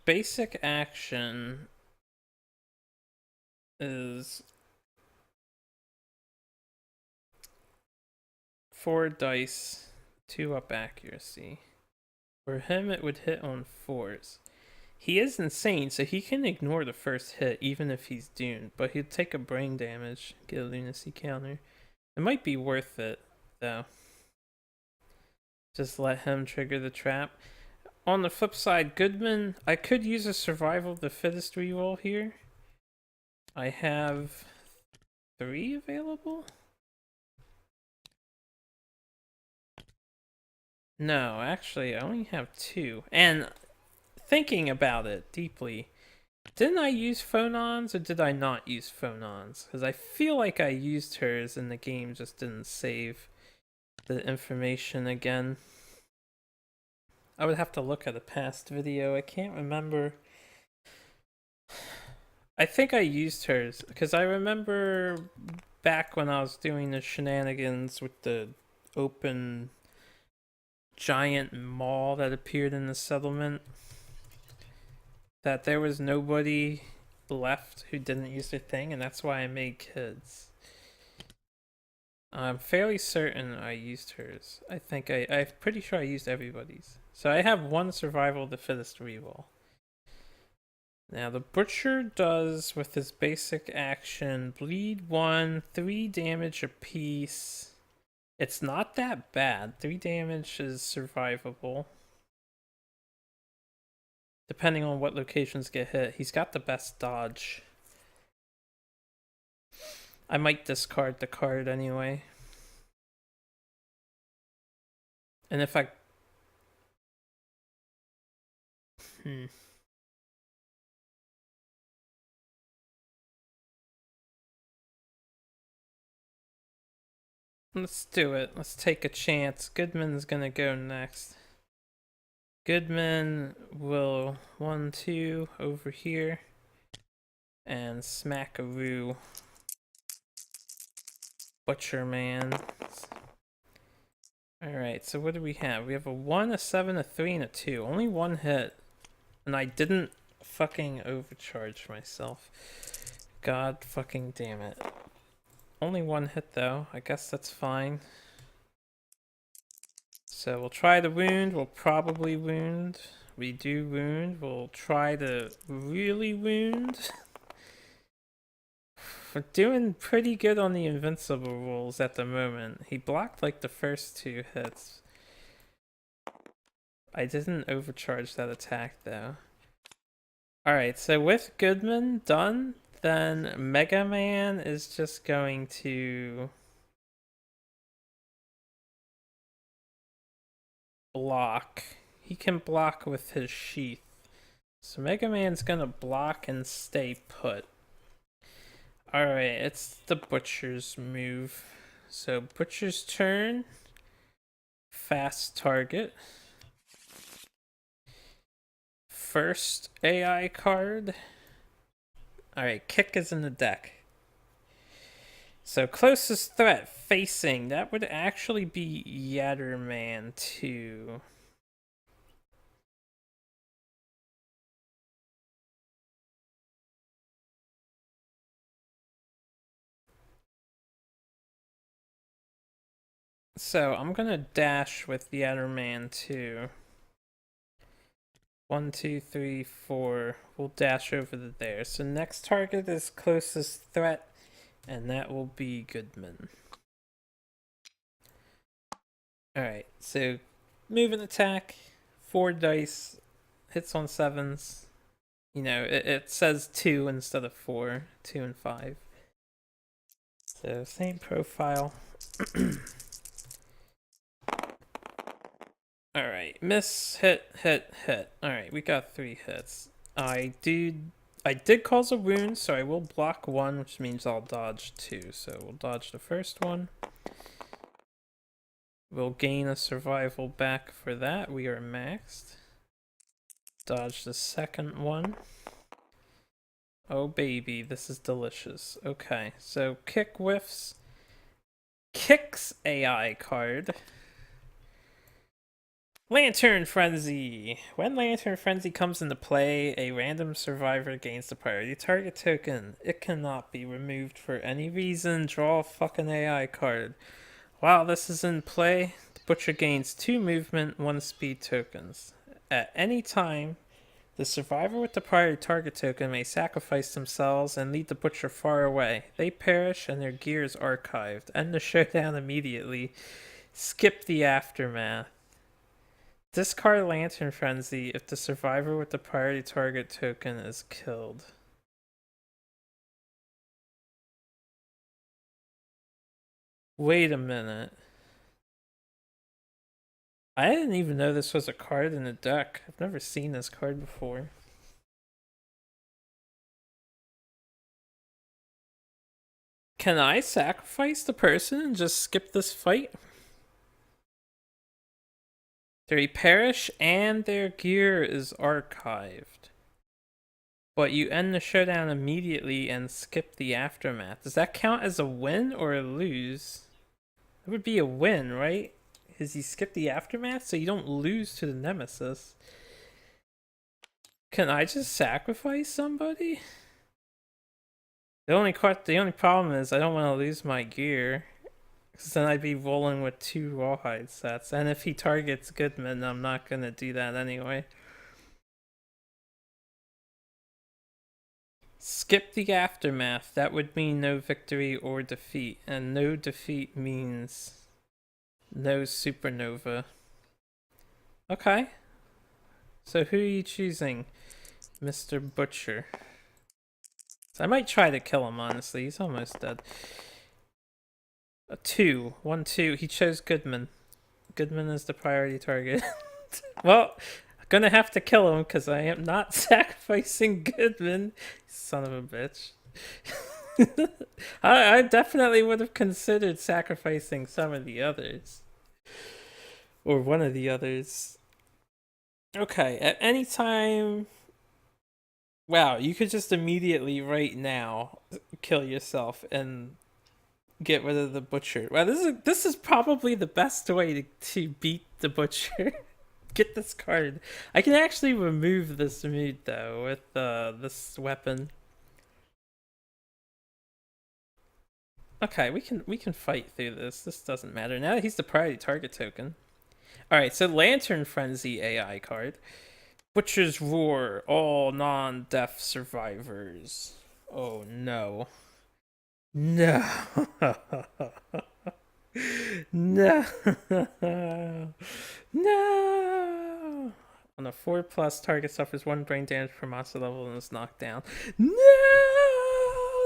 basic action is 4 dice, 2 up accuracy. For him, it would hit on 4s. He is insane, so he can ignore the first hit even if he's doomed, but he'd take a brain damage, get a lunacy counter. It might be worth it, though. Just let him trigger the trap. On the flip side, Goodman, I could use a survival of the fittest reroll here. I have 3 available? No, actually, I only have 2. And thinking about it deeply, didn't I use phonons or did I not use phonons? Because I feel like I used hers and the game just didn't save the information again. I would have to look at a past video. I can't remember. I think I used hers because I remember back when I was doing the shenanigans with the open giant mall that appeared in the settlement, that there was nobody left who didn't use their thing, and that's why I made kids. I'm fairly certain I used hers. I'm pretty sure I used everybody's. So I have 1 survival of the fittest reroll. Now the butcher does, with his basic action, bleed 1, 3 damage apiece. It's not that bad. 3 damage is survivable. Depending on what locations get hit. He's got the best dodge. I might discard the card anyway. And if I... Let's do it. Let's take a chance. Goodman's gonna go next. Goodman will 1-2 over here and smackaroo. Butcher man. Alright, so what do we have? We have a 1, a 7, a 3, and a 2. Only one hit. And I didn't fucking overcharge myself. God fucking damn it. Only one hit though. I guess that's fine. So we'll try to wound. We'll probably wound. We do wound. We'll try to really wound. We're doing pretty good on the invincible rolls at the moment. He blocked like the first 2 hits. I didn't overcharge that attack though. Alright, so with Goodman done, then Mega Man is just going to block. He can block with his sheath. So Mega Man's gonna block and stay put. Alright, it's the Butcher's move. So Butcher's turn. Fast target. First AI card. Alright, Kick is in the deck. So closest threat facing, that would actually be Yatterman 2. So I'm gonna dash with Yatterman 2. 1, 2, 3, 4. We'll dash over to there. So next target is closest threat, and that will be Goodman. Alright, so move and attack. 4 dice. Hits on 7s. You know, it says 2 instead of 4. 2 and 5. So same profile. Alright, miss, hit, hit, hit. Alright, we got 3 hits. I did cause a wound, so I will block 1, which means I'll dodge 2. So we'll dodge the first one. We'll gain a survival back for that. We are maxed. Dodge the second one. Oh baby, this is delicious. Okay, so Kick whiffs. Kick's AI card. Lantern Frenzy! When Lantern Frenzy comes into play, a random survivor gains the priority target token. It cannot be removed for any reason. Draw a fucking AI card. While this is in play, the Butcher gains 2 movement, 1 speed tokens. At any time, the survivor with the priority target token may sacrifice themselves and lead the Butcher far away. They perish and their gear is archived. End the showdown immediately. Skip the aftermath. Discard Lantern Frenzy if the survivor with the priority target token is killed. Wait a minute. I didn't even know this was a card in the deck. I've never seen this card before. Can I sacrifice the person and just skip this fight? They perish and their gear is archived. But you end the showdown immediately and skip the aftermath. Does that count as a win or a lose? It would be a win, right? Because you skip the aftermath, so you don't lose to the nemesis. Can I just sacrifice somebody? The only problem is I don't want to lose my gear. Because then I'd be rolling with 2 rawhide sets. And if he targets Goodman, I'm not going to do that anyway. Skip the aftermath. That would mean no victory or defeat. And no defeat means no supernova. Okay. So who are you choosing, Mr. Butcher? So I might try to kill him, honestly. He's almost dead. A 2. 1, 2. He chose Goodman. Goodman is the priority target. Well, I'm gonna have to kill him because I am not sacrificing Goodman. Son of a bitch. I definitely would have considered sacrificing some of the others. Or one of the others. Okay, at any time. Wow, you could just immediately, right now, kill yourself and get rid of the butcher. Wow, this is probably the best way to beat the butcher. Get this card. I can actually remove this mood though with this weapon. Okay, we can fight through this. This doesn't matter. Now that he's the priority target token. Alright, so Lantern Frenzy AI card. Butcher's Roar, all non-deaf survivors. Oh no. No. No. No. On a 4+, target suffers 1 brain damage per monster level and is knocked down. No!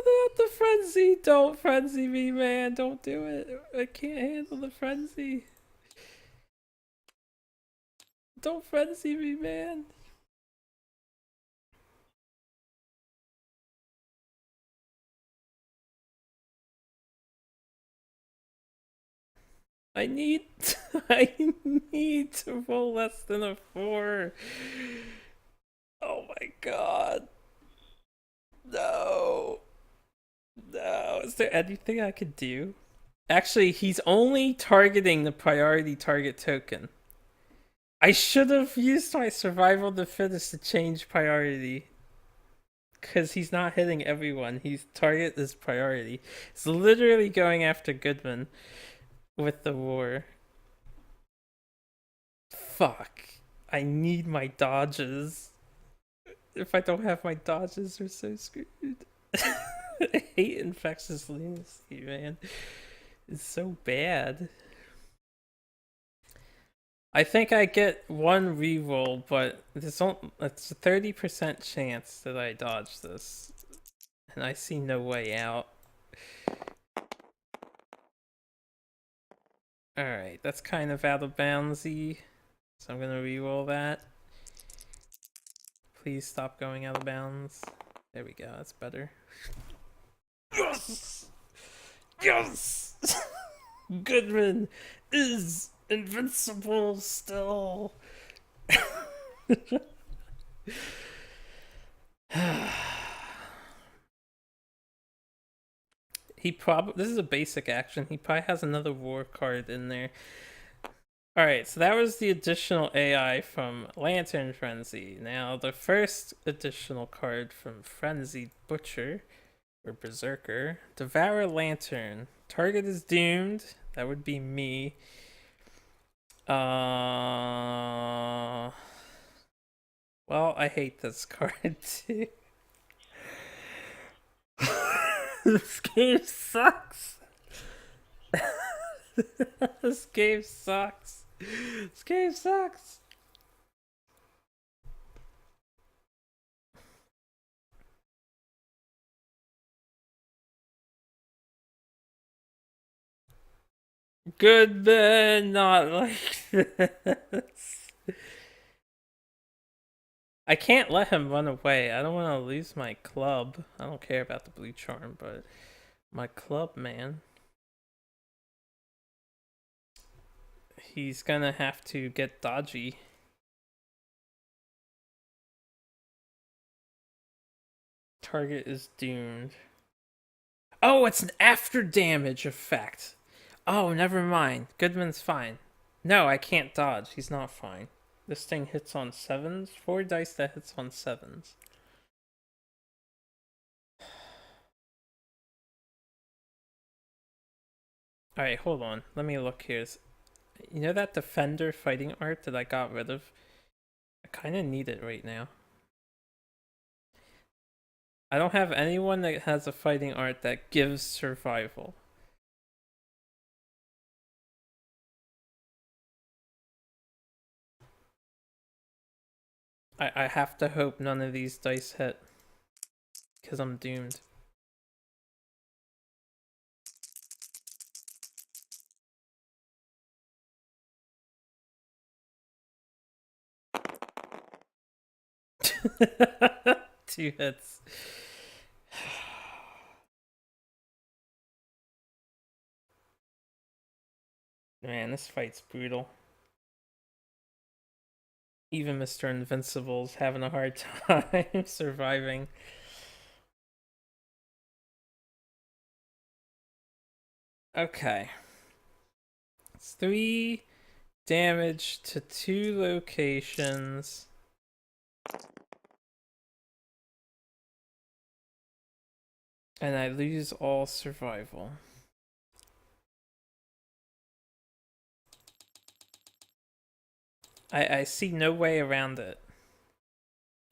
Not the frenzy! Don't frenzy me, man! Don't do it! I can't handle the frenzy. Don't frenzy me, man! I need I need to roll less than a 4. Oh my god. No. No. Is there anything I could do? Actually, he's only targeting the priority target token. I should have used my survival to finish to change priority. Because he's not hitting everyone. His target is priority. He's literally going after Goodman with the war. Fuck. I need my dodges. If I don't have my dodges, we're so screwed. I hate infectious lunacy, man. It's so bad. I think I get one reroll, but it's a 30% chance that I dodge this. And I see no way out. Alright, that's kind of out of boundsy. So I'm gonna reroll that. Please stop going out of bounds. There we go, that's better. Yes! Yes! Goodman is invincible still. He probably, this is a basic action. He probably has another war card in there. Alright, so that was the additional AI from Lantern Frenzy. Now, the first additional card from Frenzied Butcher, or Berserker, Devour Lantern. Target is doomed. That would be me. Well, I hate this card too. This game sucks. This game sucks. This game sucks. Goodman, not like this. I can't let him run away. I don't want to lose my club. I don't care about the blue charm, but my club, man. He's gonna have to get dodgy. Target is doomed. Oh, it's an after damage effect. Oh, never mind. Goodman's fine. No, I can't dodge. He's not fine. This thing hits on 7s. 4 dice that hits on 7s. Alright, hold on. Let me look here. You know that Defender fighting art that I got rid of? I kind of need it right now. I don't have anyone that has a fighting art that gives survival. I have to hope none of these dice hit, because I'm doomed. Two hits. Man, this fight's brutal. Even Mr. Invincible's having a hard time surviving. Okay. It's 3 damage to 2 locations. And I lose all survival. I see no way around it.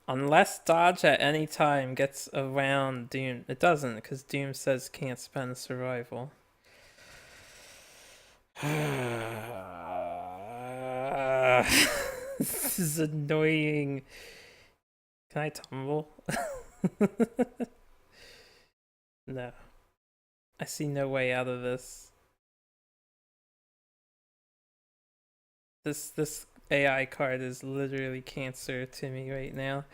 Unless dodge at any time gets around Doom. It doesn't, because Doom says can't spend survival. This is annoying. Can I tumble? No. I see no way out of this. This AI card is literally cancer to me right now.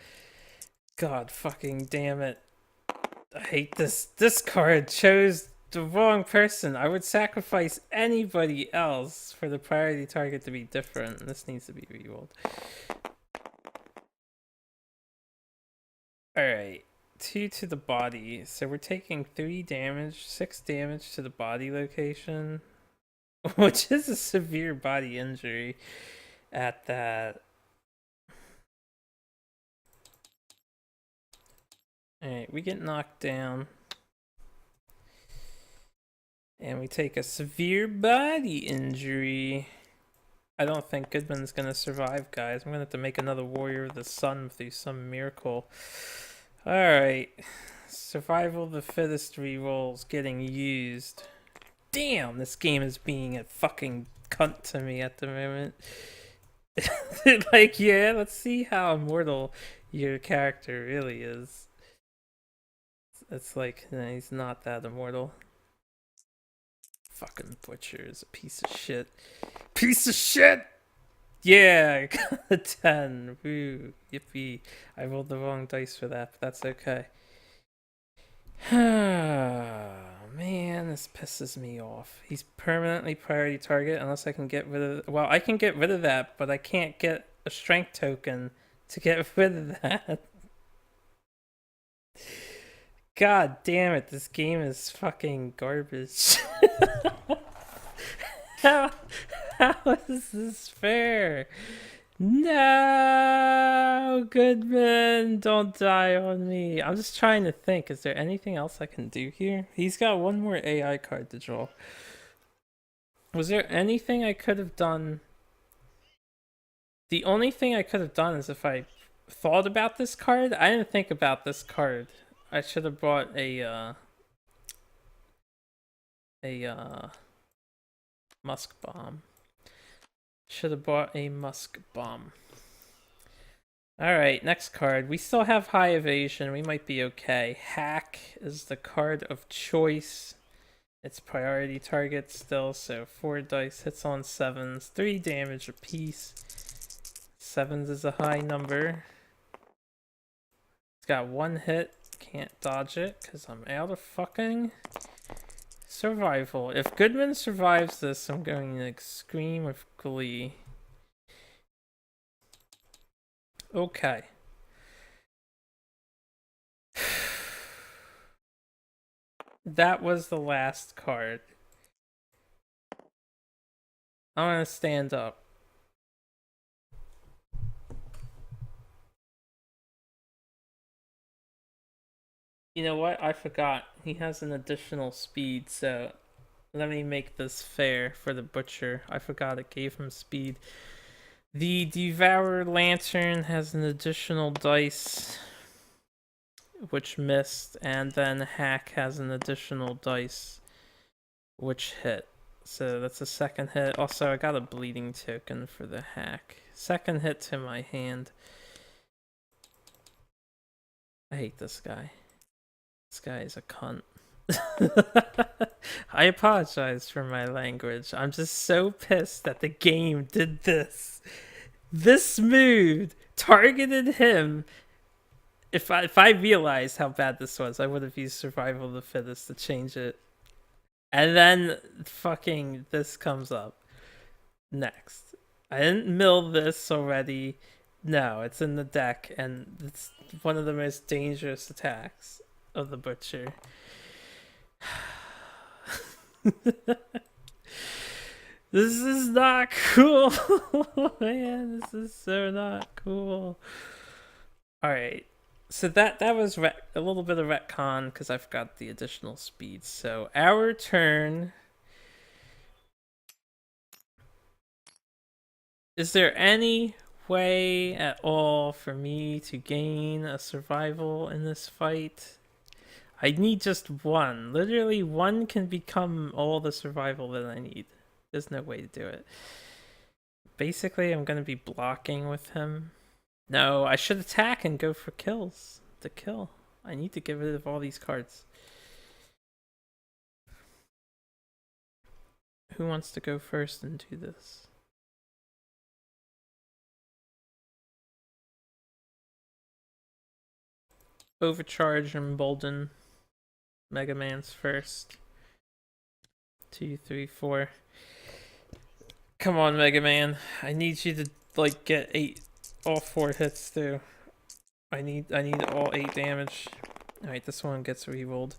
God fucking damn it. I hate this. This card chose the wrong person. I would sacrifice anybody else for the priority target to be different. This needs to be rerolled. Alright. 2 to the body. So we're taking 3 damage, 6 damage to the body location, which is a severe body injury at that. Alright, we get knocked down. And we take a severe body injury. I don't think Goodman's gonna survive, guys. I'm gonna have to make another Warrior of the Sun through some miracle. Alright. Survival of the fittest rerolls getting used. Damn, this game is being a fucking cunt to me at the moment. Like, yeah, let's see how immortal your character really is. It's like, no, he's not that immortal. Fucking Butcher is a piece of shit. Piece of shit! Yeah, I got a 10. Woo, yippee. I rolled the wrong dice for that, but that's okay. Man, this pisses me off. He's permanently priority target unless I can get rid of... Well, I can get rid of that, but I can't get a strength token to get rid of that. God damn it, this game is fucking garbage. how is this fair? No, Goodman, don't die on me. I'm just trying to think. Is there anything else I can do here? He's got one more AI card to draw. Was there anything I could have done? The only thing I could have done is if I thought about this card. I didn't think about this card. I should have bought a musk bomb. Should have bought a musk bomb. Alright, next card. We still have high evasion. We might be okay. Hack is the card of choice. It's priority target still, so 4 dice, hits on 7s, 3 damage apiece. 7s is a high number. It's got 1 hit. Can't dodge it because I'm out of fucking survival. If Goodman survives this, I'm going to scream with glee. Okay. That was the last card. I'm gonna stand up. You know what? I forgot. He has an additional speed, so let me make this fair for the Butcher. I forgot it gave him speed. The Devourer Lantern has an additional dice, which missed, and then Hack has an additional dice, which hit. So that's a second hit. Also, I got a bleeding token for the Hack. Second hit to my hand. I hate this guy. This guy is a cunt. I apologize for my language. I'm just so pissed that the game did this. This move targeted him. If I realized how bad this was, I would have used survival of the fittest to change it. And then fucking this comes up next. I didn't mill this already. No, it's in the deck, and it's one of the most dangerous attacks of the butcher. This is not cool. Man, this is so not cool. Alright, so that was a little bit of retcon because I forgot the additional speed. So our turn. Is there any way at all for me to gain a survival in this fight? I need just one. Literally, one can become all the survival that I need. There's no way to do it. Basically, I'm going to be blocking with him. No, I should attack and go for kills. To kill. I need to get rid of all these cards. Who wants to go first and do this? Overcharge and Embolden. Mega Man's first. 2, 3, 4. Come on, Mega Man. I need you to like get all 4 hits through. I need all 8 damage. Alright, this one gets rerolled.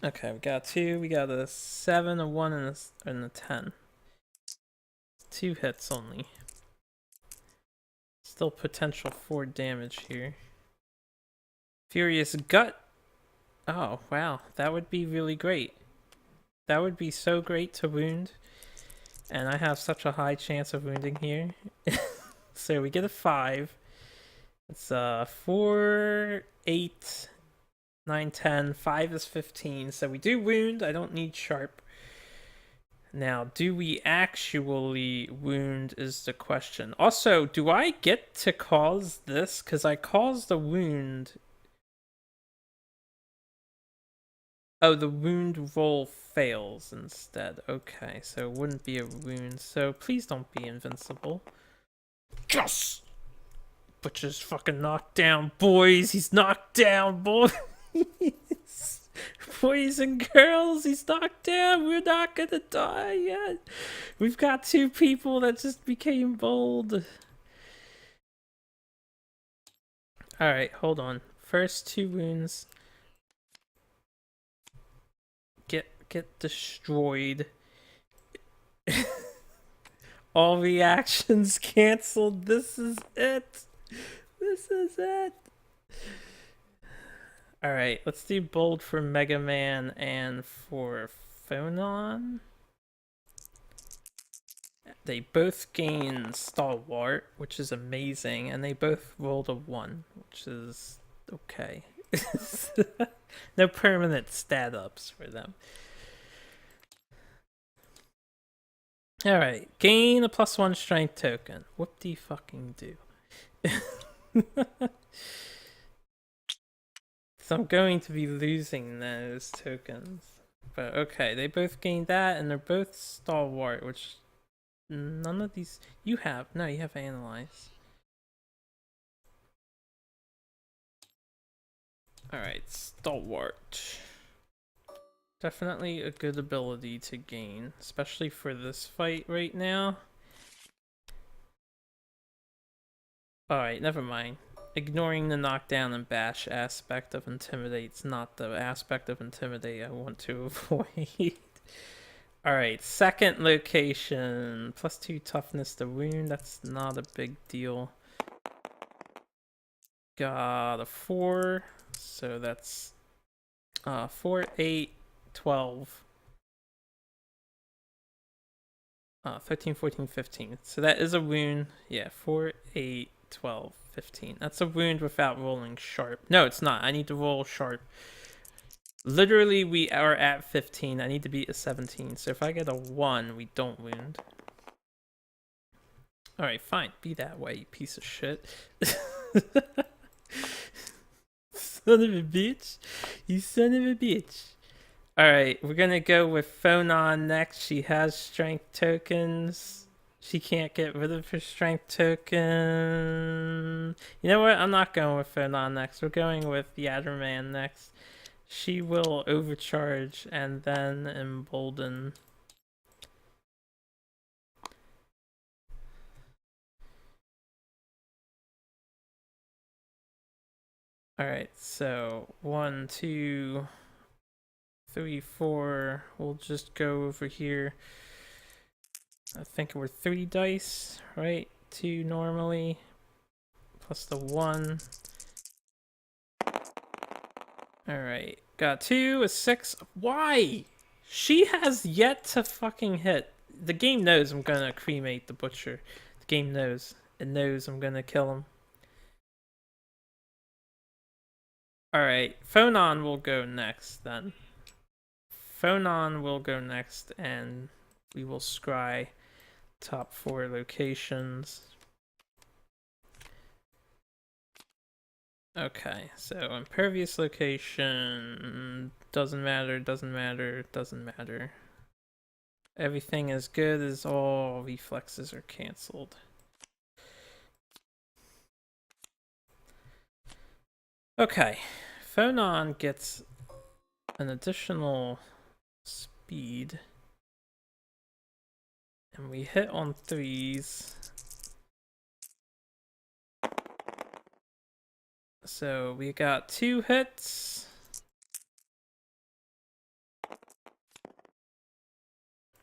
Okay, we got 2. We got a 7, a 1, and a 10. 2 hits only. Still potential 4 damage here. Furious Gut. Oh, wow. That would be really great. That would be so great to wound. And I have such a high chance of wounding here. So we get a 5. It's 4, 8, 9, 10. 5 is 15. So we do wound. I don't need sharp. Now, do we actually wound is the question. Also, do I get to cause this? Because I caused the wound. Oh, the wound roll fails instead. Okay, so it wouldn't be a wound. So please don't be invincible. Yes! Butcher's fucking knocked down, boys. He's knocked down, boys. Boys and girls, he's knocked down. We're not gonna die yet. We've got 2 people that just became bold. Alright, hold on. First 2 wounds. Get destroyed. All reactions canceled. This is it. This is it. Alright, let's do bold for Mega Man and for Phonon. They both gain Stalwart, which is amazing, and they both rolled a 1, which is okay. No permanent stat ups for them. Alright, gain a +1 strength token. Whoop-de-fucking-do. So I'm going to be losing those tokens. But okay, they both gained that, and they're both Stalwart, which none of these... You have. No, you have Analyze. Alright, Stalwart. Definitely a good ability to gain, especially for this fight right now. Alright, never mind. Ignoring the knockdown and bash aspect of Intimidate's not the aspect of Intimidate I want to avoid. Alright, second location. +2 toughness to wound, that's not a big deal. Got a 4, so that's 4, 8, 12, 13, 14, 15. So that is a wound. Yeah, 4, 8, 12, 15. That's a wound without rolling sharp. No, it's not. I need to roll sharp. Literally, we are at 15. I need to beat a 17. So if I get a 1, we don't wound. Alright, fine. Be that way, you piece of shit. Son of a bitch. You son of a bitch. Alright, we're gonna go with Phonon next. She has strength tokens. She can't get rid of her strength token. You know what? I'm not going with Phonon next. We're going with Yatterman next. She will overcharge and then embolden. Alright, so 1, 2, 3, 4. We'll just go over here. I think we're 3 dice, right? 2 normally, plus the 1. Alright, got 2, a 6. Why? She has yet to fucking hit. The game knows I'm gonna cremate the butcher. The game knows. It knows I'm gonna kill him. Alright, Phonon will go next then. Phonon will go next and we will scry top 4 locations. Okay, so impervious location doesn't matter, doesn't matter, doesn't matter. Everything is good as all reflexes are cancelled. Okay, Phonon gets an additional speed. And we hit on 3s. So we got 2 hits.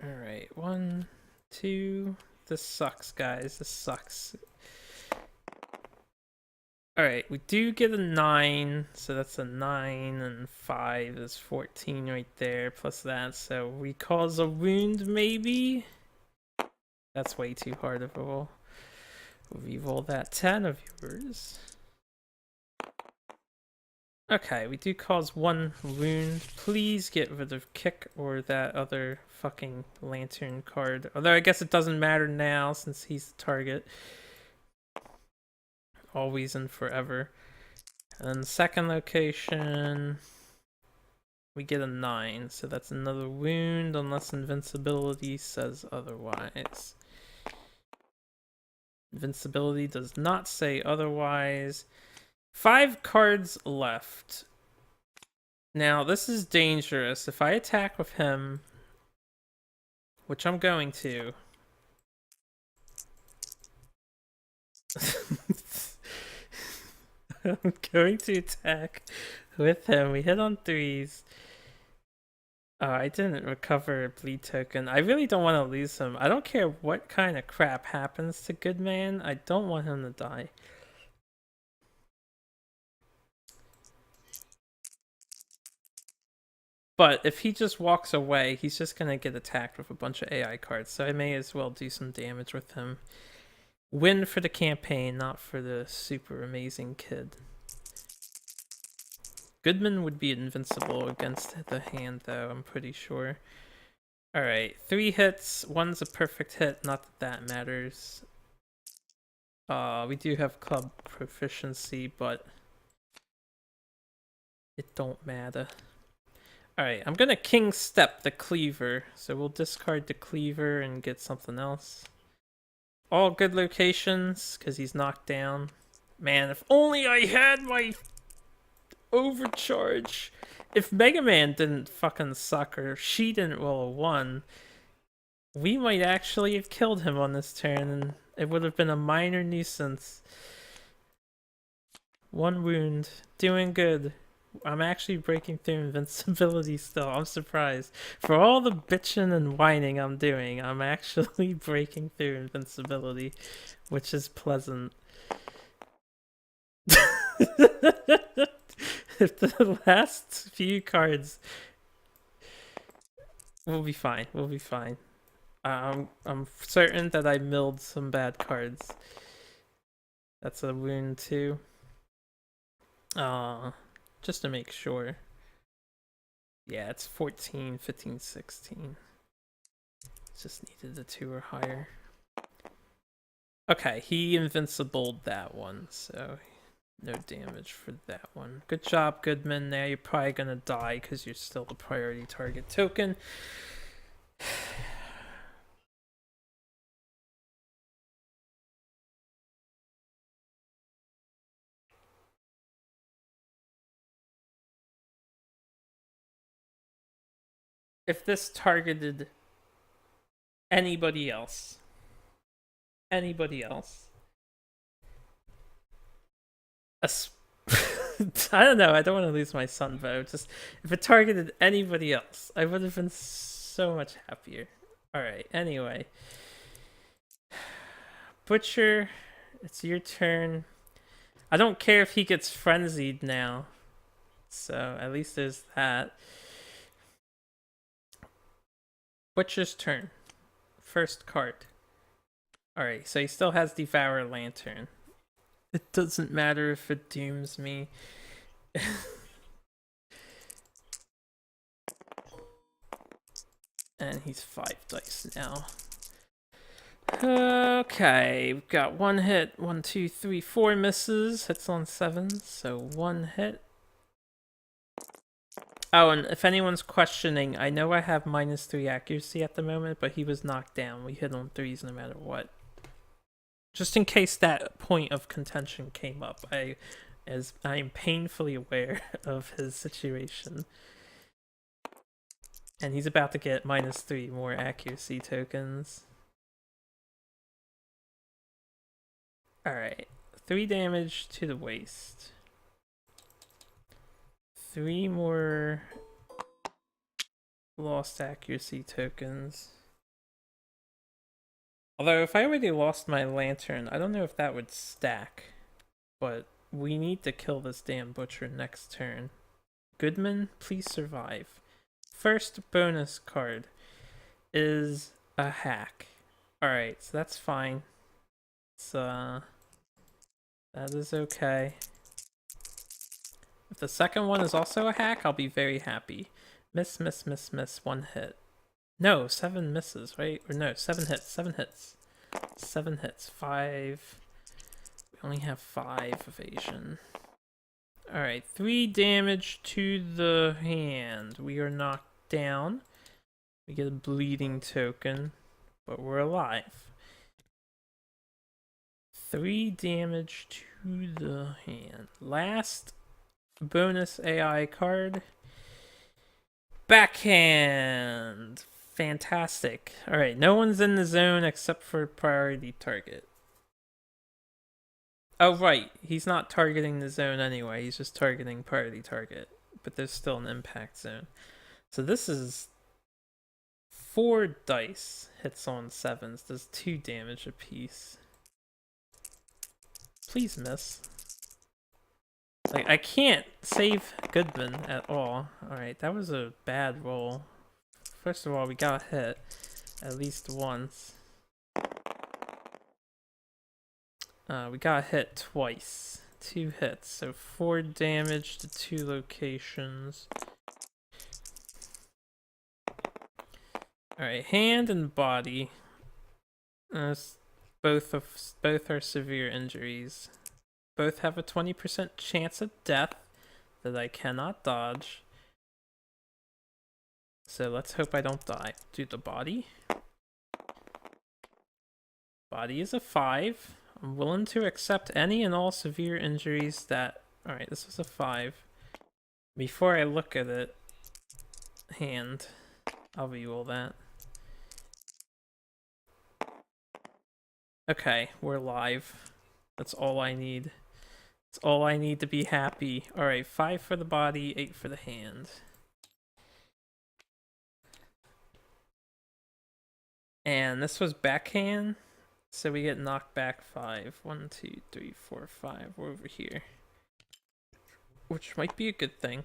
Alright, 1, 2. This sucks, guys. This sucks. Alright, we do get a 9, so that's a 9, and 5 is 14 right there, plus that, so we cause a wound, maybe? That's way too hard of a roll. We'll re-roll that 10 of yours. Okay, we do cause 1 wound. Please get rid of kick or that other fucking lantern card. Although I guess it doesn't matter now since he's the target. Always and forever. And then the second location, we get a 9, so that's another wound unless invincibility says otherwise. Invincibility does not say otherwise. 5 cards left. Now this is dangerous. If I attack with him, which I'm going to. I'm going to attack with him. We hit on 3s. Oh, I didn't recover a bleed token. I really don't want to lose him. I don't care what kind of crap happens to Goodman. I don't want him to die. But if he just walks away, he's just going to get attacked with a bunch of AI cards. So I may as well do some damage with him. Win for the campaign, not for the super amazing kid. Goodman would be invincible against the hand, though, I'm pretty sure. Alright, 3 hits. 1's a perfect hit, not that that matters. We do have club proficiency, but it don't matter. Alright, I'm gonna king step the cleaver, so we'll discard the cleaver and get something else. All good locations, because he's knocked down. Man, if only I had my overcharge. If Mega Man didn't fucking suck or she didn't roll a 1, we might actually have killed him on this turn and it would have been a minor nuisance. 1 wound. Doing good. I'm actually breaking through invincibility still. I'm surprised. For all the bitching and whining I'm doing, I'm actually breaking through invincibility, which is pleasant. If the last few cards, we'll be fine. We'll be fine. I'm certain that I milled some bad cards. That's a wound too. Just to make sure. Yeah, it's 14, 15, 16. Just needed a 2 or higher. Okay, he invincibled that one, so no damage for that one. Good job, Goodman. Now you're probably gonna die because you're still the priority target token. If this targeted anybody else, anybody else, a I don't know. I don't want to lose my son, but just if it targeted anybody else, I would have been so much happier. All right. Anyway, Butcher, it's your turn. I don't care if he gets frenzied now, so at least there's that. Butcher's turn. First card. All right. So he still has Devour Lantern. It doesn't matter if it dooms me. And he's 5 dice now. Okay, we've got 1 hit, 1, 2, 3, 4 misses. Hits on 7, so 1 hit. Oh, and if anyone's questioning, I know I have -3 accuracy at the moment, but he was knocked down. We hit on 3s no matter what. Just in case that point of contention came up, I am painfully aware of his situation. And he's about to get -3 more accuracy tokens. Alright, 3 damage to the waist. 3 more lost accuracy tokens. Although, if I already lost my lantern, I don't know if that would stack. But we need to kill this damn butcher next turn. Goodman, please survive. First bonus card is a hack. Alright, so that's fine. That is okay. If the second one is also a hack, I'll be very happy. Miss, miss, miss, miss, 1 hit. No, 7 misses, right? Or no, 7 hits, 7 hits. 7 hits, 5. We only have 5 evasion. Alright, 3 damage to the hand. We are knocked down. We get a bleeding token, but we're alive. 3 damage to the hand. Last bonus AI card. Backhand. Fantastic. Alright, no one's in the zone except for priority target. Oh, right. He's not targeting the zone anyway. He's just targeting priority target. But there's still an impact zone. So this is 4 dice. Hits on 7s. Does 2 damage apiece. Please miss. Like, I can't save Goodman at all. Alright, that was a bad roll. First of all, we got hit at least once. We got hit twice. 2 hits, so 4 damage to 2 locations. Alright, hand and body. Both are severe injuries. Both have a 20% chance of death that I cannot dodge. So let's hope I don't die. Do the body. Body is a 5. I'm willing to accept any and all severe injuries that... Alright, this was a 5. Before I look at it, hand, I'll re-roll that. Okay, we're live. That's all I need. That's all I need to be happy. Alright, 5 for the body, 8 for the hand. And this was backhand, so we get knocked back 5. 1, 2, 3, 4, 5. We're over here. Which might be a good thing.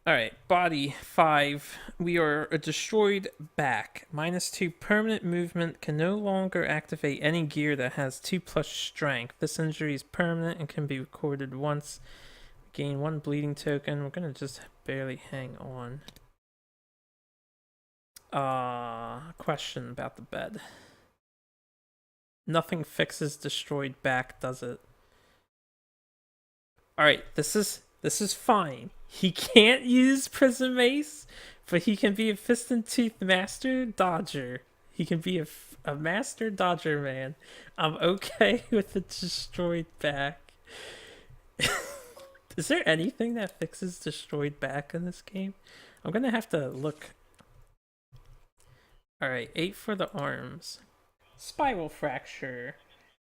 Alright, body 5. We are a destroyed back. -2 permanent movement. Can no longer activate any gear that has 2+ strength. This injury is permanent and can be recorded once. Gain 1 bleeding token. We're gonna just barely hang on. Question about the bed. Nothing fixes destroyed back, does it? Alright, this is fine. He can't use Prism Ace, but he can be a Fist and Tooth Master Dodger. He can be a Master Dodger man. I'm okay with the destroyed back. Is there anything that fixes destroyed back in this game? I'm gonna have to look. Alright, 8 for the arms. Spiral Fracture.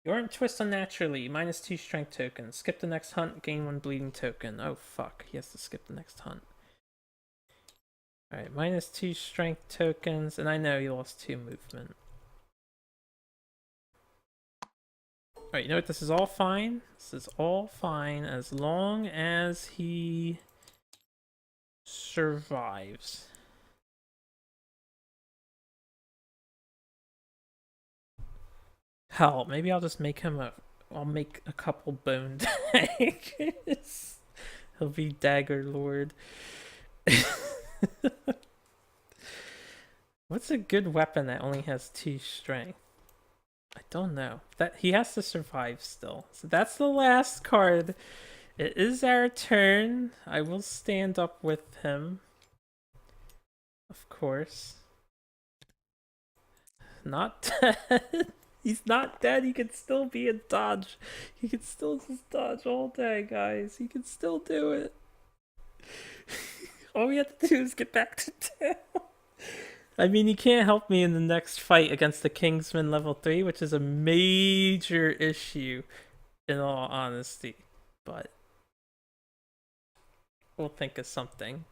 Your arm twists unnaturally, -2 strength tokens. Skip the next hunt, gain 1 bleeding token. Oh fuck, he has to skip the next hunt. Alright, -2 strength tokens, and I know he lost 2 movement. Alright, you know what? This is all fine. This is all fine as long as he survives. Hell, maybe I'll just make him I'll make a couple bone daggers. He'll be Dagger Lord. What's a good weapon that only has 2 strength? I don't know. That he has to survive still. So that's the last card. It is our turn. I will stand up with him. Of course. Not dead. He's not dead. He can still be a dodge. He can still just dodge all day, guys. He can still do it. All we have to do is get back to town. I mean, he can't help me in the next fight against the Kingsman level 3, which is a major issue, in all honesty. But we'll think of something.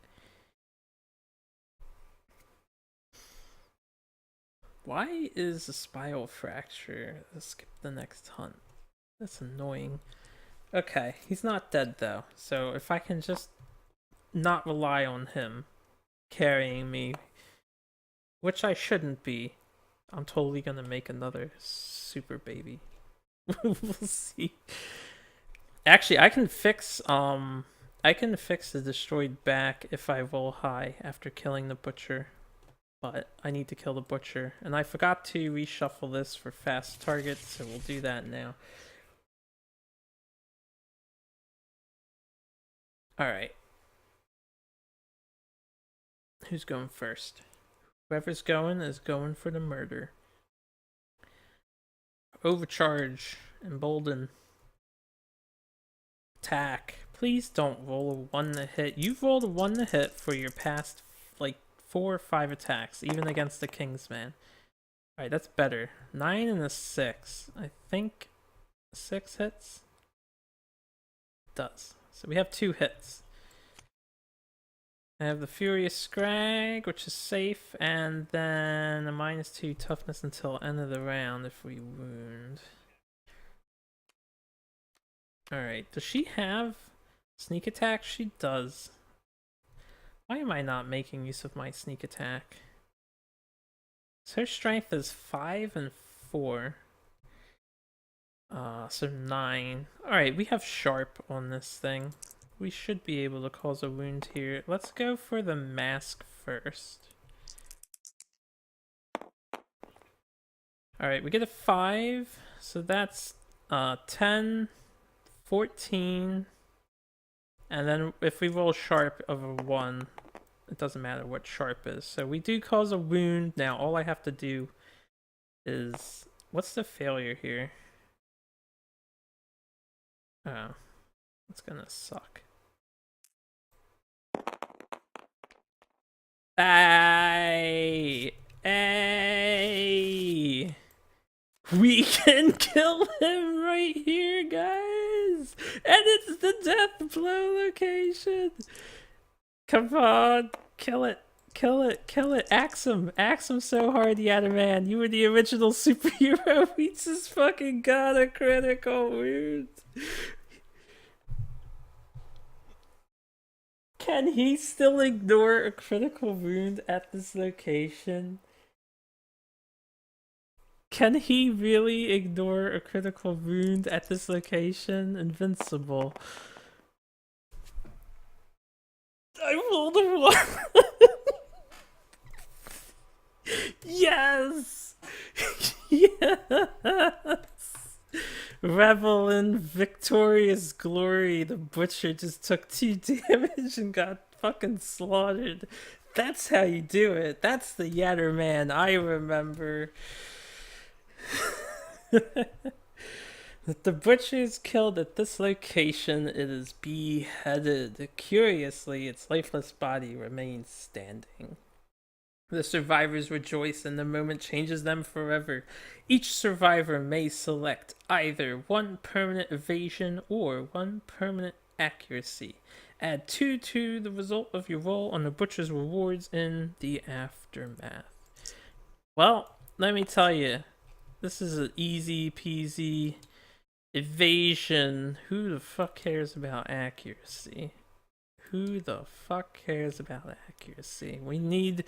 Why is a Spiral Fracture? Let's skip the next hunt. That's annoying. Okay, he's not dead though. So if I can just not rely on him carrying me, which I shouldn't be, I'm totally gonna make another super baby. We'll see. Actually, I can fix the destroyed back if I roll high after killing the butcher. But I need to kill the butcher, and I forgot to reshuffle this for fast targets, so we'll do that now. Alright. Who's going first? Whoever's going is going for the murder. Overcharge. Embolden. Attack. Please don't roll a 1 to hit. You've rolled a 1 to hit for your past, like, 4 or 5 attacks, even against the Kingsman. Alright, that's better. 9 and a 6. I think 6 hits? It does. So we have 2 hits. I have the Furious Scrag, which is safe, and then a -2 toughness until end of the round if we wound. Alright, does she have sneak attack? She does. Why am I not making use of my sneak attack? So her strength is 5 and 4. So 9. Alright, we have sharp on this thing. We should be able to cause a wound here. Let's go for the mask first. Alright, we get a 5. So that's 10, 14. And then if we roll sharp of a 1, it doesn't matter what sharp is. So we do cause a wound. Now all I have to do is... What's the failure here? Oh. It's gonna suck. Hey! Hey! We can kill him right here, guys! And it's the death blow location! Come on! Kill it! Kill it! Kill it! Axe him! Axe him so hard, Yatterman! You were the original superhero! We just fucking got a critical wound! Can he still ignore a critical wound at this location? Can he really ignore a critical wound at this location? Invincible. I rolled a 1. Yes! Yes! Revel in victorious glory. The butcher just took 2 damage and got fucking slaughtered. That's how you do it. That's the Yatter man I remember. If the butcher is killed at this location, it is beheaded. Curiously, its lifeless body remains standing. The survivors rejoice, and the moment changes them forever. Each survivor may select either 1 permanent evasion or 1 permanent accuracy. Add 2 to the result of your roll on the butcher's rewards in the aftermath. Well, let me tell you, this is an easy peasy evasion. Who the fuck cares about accuracy? Who the fuck cares about accuracy? We need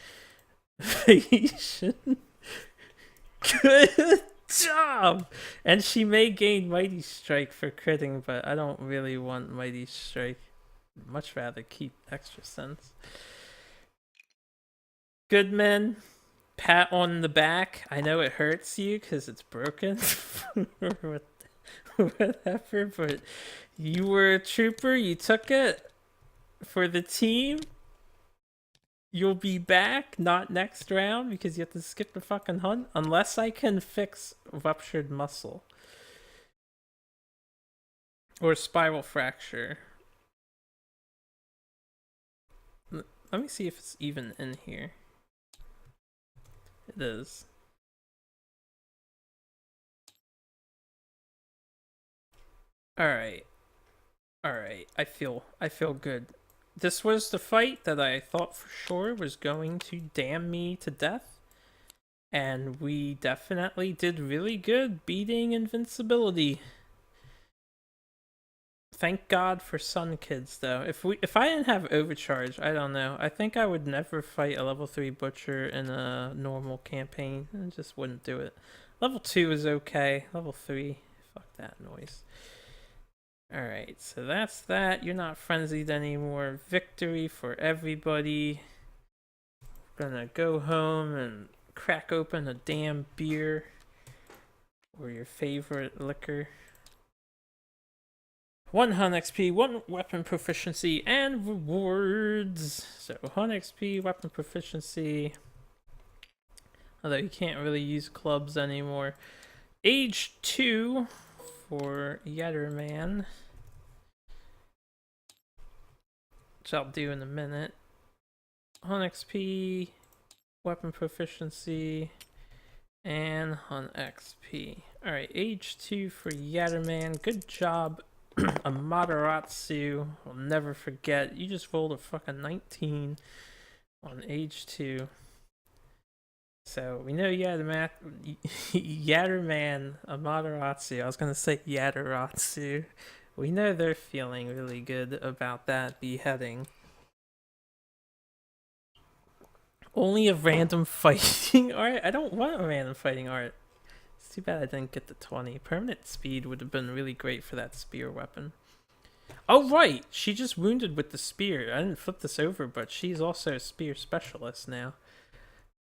evasion. Good job! And she may gain Mighty Strike for critting, but I don't really want Mighty Strike. I'd much rather keep Extra Sense. Goodman, pat on the back. I know it hurts you because it's broken. Whatever, but you were a trooper. You took it for the team. You'll be back, not next round, because you have to skip the fucking hunt. Unless I can fix ruptured muscle. Or spiral fracture. Let me see if it's even in here. It is. Alright. Alright, I feel good. This was the fight that I thought for sure was going to damn me to death. And we definitely did really good beating invincibility. Thank God for Sun Kids, though. If I didn't have Overcharge, I don't know. I think I would never fight a level 3 Butcher in a normal campaign. I just wouldn't do it. Level 2 is okay. Level 3, fuck that noise. Alright, so that's that. You're not frenzied anymore. Victory for everybody. We're gonna go home and crack open a damn beer. Or your favorite liquor. 1 hunt XP, 1 weapon proficiency, and rewards. So 1 XP, weapon proficiency. Although you can't really use clubs anymore. Age 2 for Yetterman. Which I'll do in a minute. 1 XP, weapon proficiency, and hunt XP. Alright, age 2 for Yetterman. Good job. Amaterasu, I'll never forget. You just rolled a fucking 19 on age 2. So we know Yatterman, Amaterasu. I was gonna say Yatteratsu. We know they're feeling really good about that beheading. Only a random fighting art? I don't want a random fighting art. It's too bad I didn't get the 20. Permanent speed would have been really great for that spear weapon. Oh, right! She just wounded with the spear. I didn't flip this over, but she's also a spear specialist now.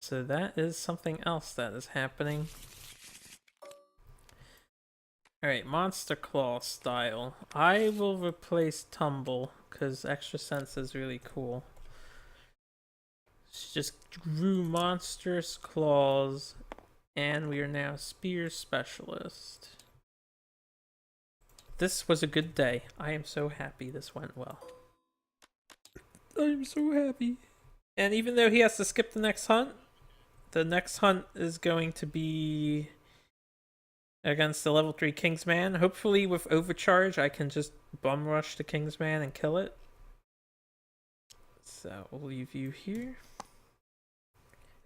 So that is something else that is happening. Alright, Monster Claw style. I will replace Tumble, because Extra Sense is really cool. She just grew monstrous claws. And we are now Spear Specialist. This was a good day. I am so happy this went well. I am so happy. And even though he has to skip the next hunt is going to be against the level 3 Kingsman. Hopefully with Overcharge I can just bum rush the Kingsman and kill it. So we'll leave you here.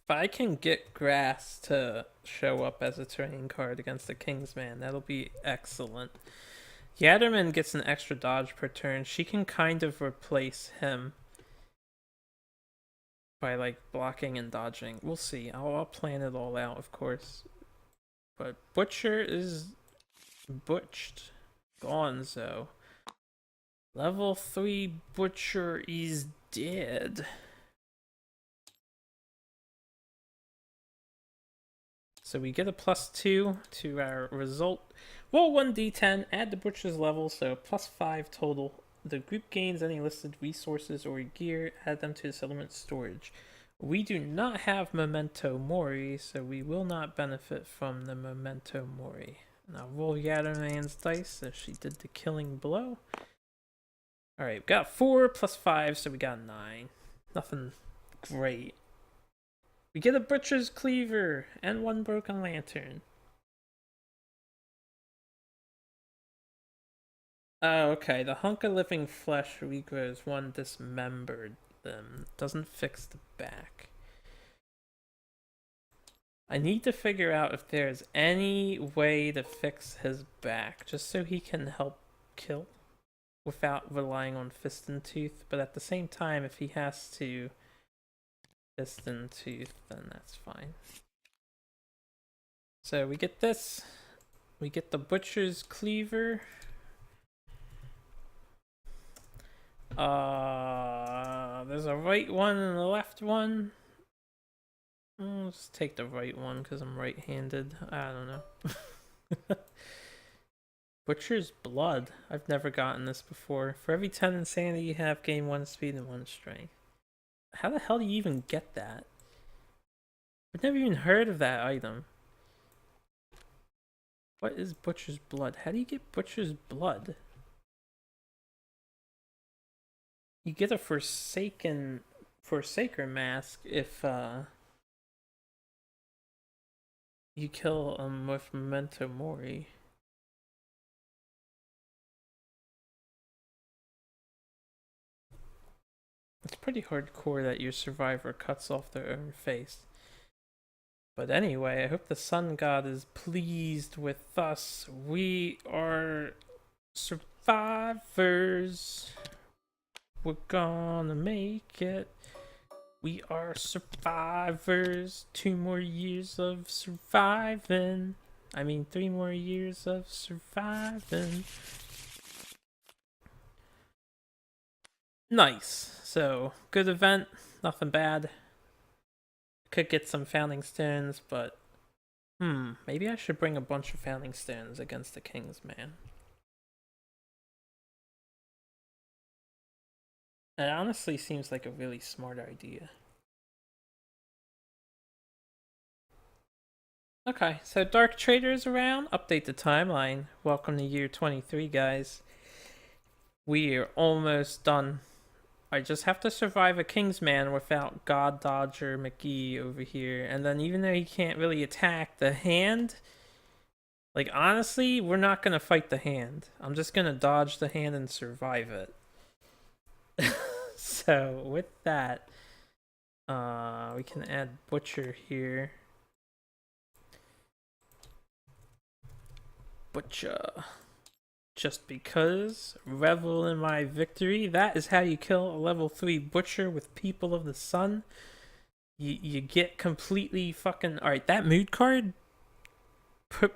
If I can get Grass to show up as a terrain card against the Kingsman, that'll be excellent. Yatterman gets an extra dodge per turn. She can kind of replace him by like blocking and dodging. We'll see. I'll plan it all out, of course. But Butcher is butched. Gonzo. Level 3 Butcher is dead. So we get a +2 to our result. Roll 1d10, add the butcher's level, so +5 total. The group gains any listed resources or gear, add them to the settlement storage. We do not have Memento Mori, so we will not benefit from the Memento Mori. Now roll Yatterman's dice, so she did the killing blow. Alright, we got 4 + 5, so we got 9. Nothing great. We get a butcher's cleaver and 1 broken lantern. Oh, okay. The hunk of living flesh regrows 1 dismembered them. Doesn't fix the back. I need to figure out if there's any way to fix his back, just so he can help kill without relying on fist and tooth. But at the same time, if he has to fist and tooth, then that's fine. So we get this. We get the butcher's cleaver. There's a right one and a left one. I'll just take the right one because I'm right-handed. I don't know. Butcher's blood. I've never gotten this before. For every 10 insanity you have, gain 1 speed and 1 strength. How the hell do you even get that? I've never even heard of that item. What is Butcher's blood? How do you get Butcher's blood? You get a Forsaker mask if you kill with Memento Mori. It's pretty hardcore that your survivor cuts off their own face. But anyway, I hope the sun god is pleased with us. We are survivors. We're gonna make it. We are survivors. 2 more years of surviving. I mean, 3 more years of surviving. Nice. So, good event. Nothing bad. Could get some founding stones, but maybe I should bring a bunch of founding stones against the King's Man. It honestly seems like a really smart idea. Okay, so Dark Trader's around. Update the timeline. Welcome to year 23, guys. We are almost done. I just have to survive a Kingsman without God Dodger McGee over here. And then even though he can't really attack the hand, like honestly, we're not going to fight the hand. I'm just going to dodge the hand and survive it. So with that, we can add Butcher here. Butcher. Just because. Revel in my victory. That is how you kill a level 3 Butcher with People of the Sun. You get completely fucking... Alright, that mood card,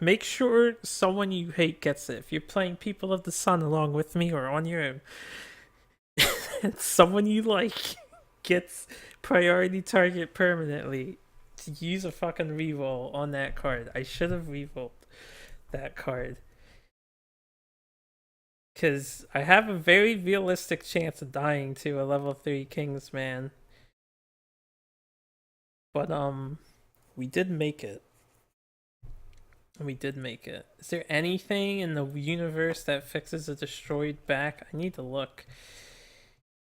make sure someone you hate gets it. If you're playing People of the Sun along with me or on your own, and someone you like gets priority target permanently, to use a fucking reroll on that card. I should have rerolled that card. Because I have a very realistic chance of dying to a level 3 Kingsman. But, we did make it. We did make it. Is there anything in the universe that fixes a destroyed back? I need to look.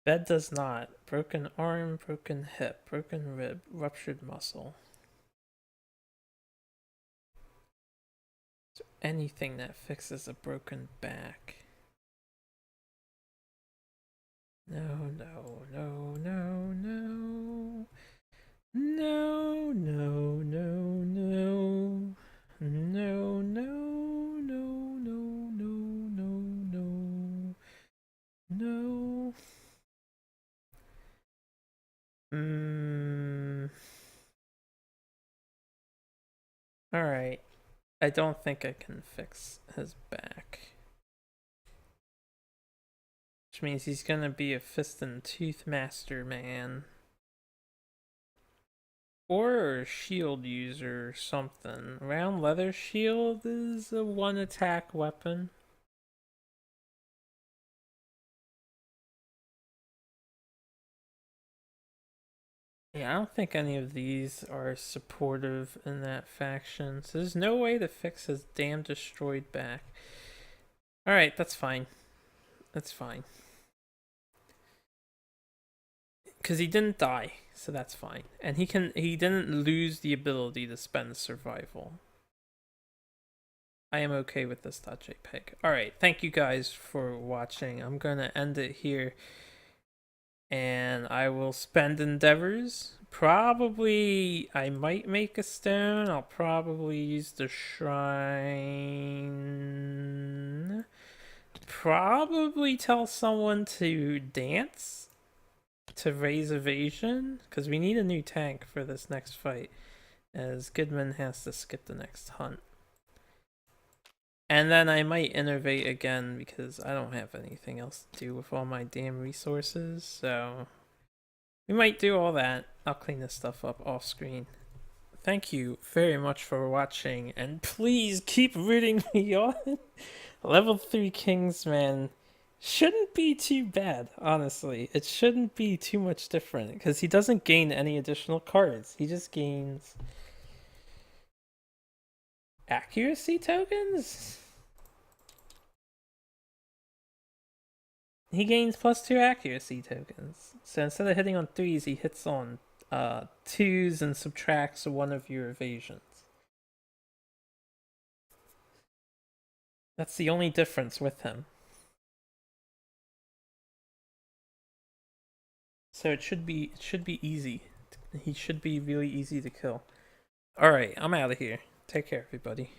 That does not. Broken arm, broken hip, broken rib, ruptured muscle. Is there anything that fixes a broken back? No, no, no, no, no. No, no, no, no. No, no, no, no, no, no, no. No. Alright. I don't think I can fix his back. Which means he's gonna be a fist and tooth master man. Or shield user or something. Round leather shield is a one attack weapon. Yeah, I don't think any of these are supportive in that faction. So there's no way to fix his damn destroyed back. Alright, that's fine. That's fine. Because he didn't die, so that's fine. And he didn't lose the ability to spend survival. I am okay with this .jpg. Alright, thank you guys for watching. I'm gonna end it here. And I will spend endeavors. Probably, I might make a stone. I'll probably use the shrine. Probably tell someone to dance to raise evasion. Because we need a new tank for this next fight. As Goodman has to skip the next hunt. And then I might innovate again because I don't have anything else to do with all my damn resources, so we might do all that. I'll clean this stuff up off screen. Thank you very much for watching, and please keep rooting me on. Level 3 Kingsman shouldn't be too bad, honestly. It shouldn't be too much different, because he doesn't gain any additional cards. He just gains accuracy tokens? He gains +2 accuracy tokens. So instead of hitting on 3s, he hits on 2s and subtracts one of your evasions. That's the only difference with him. So it should be easy. He should be really easy to kill. Alright, I'm out of here. Take care, everybody.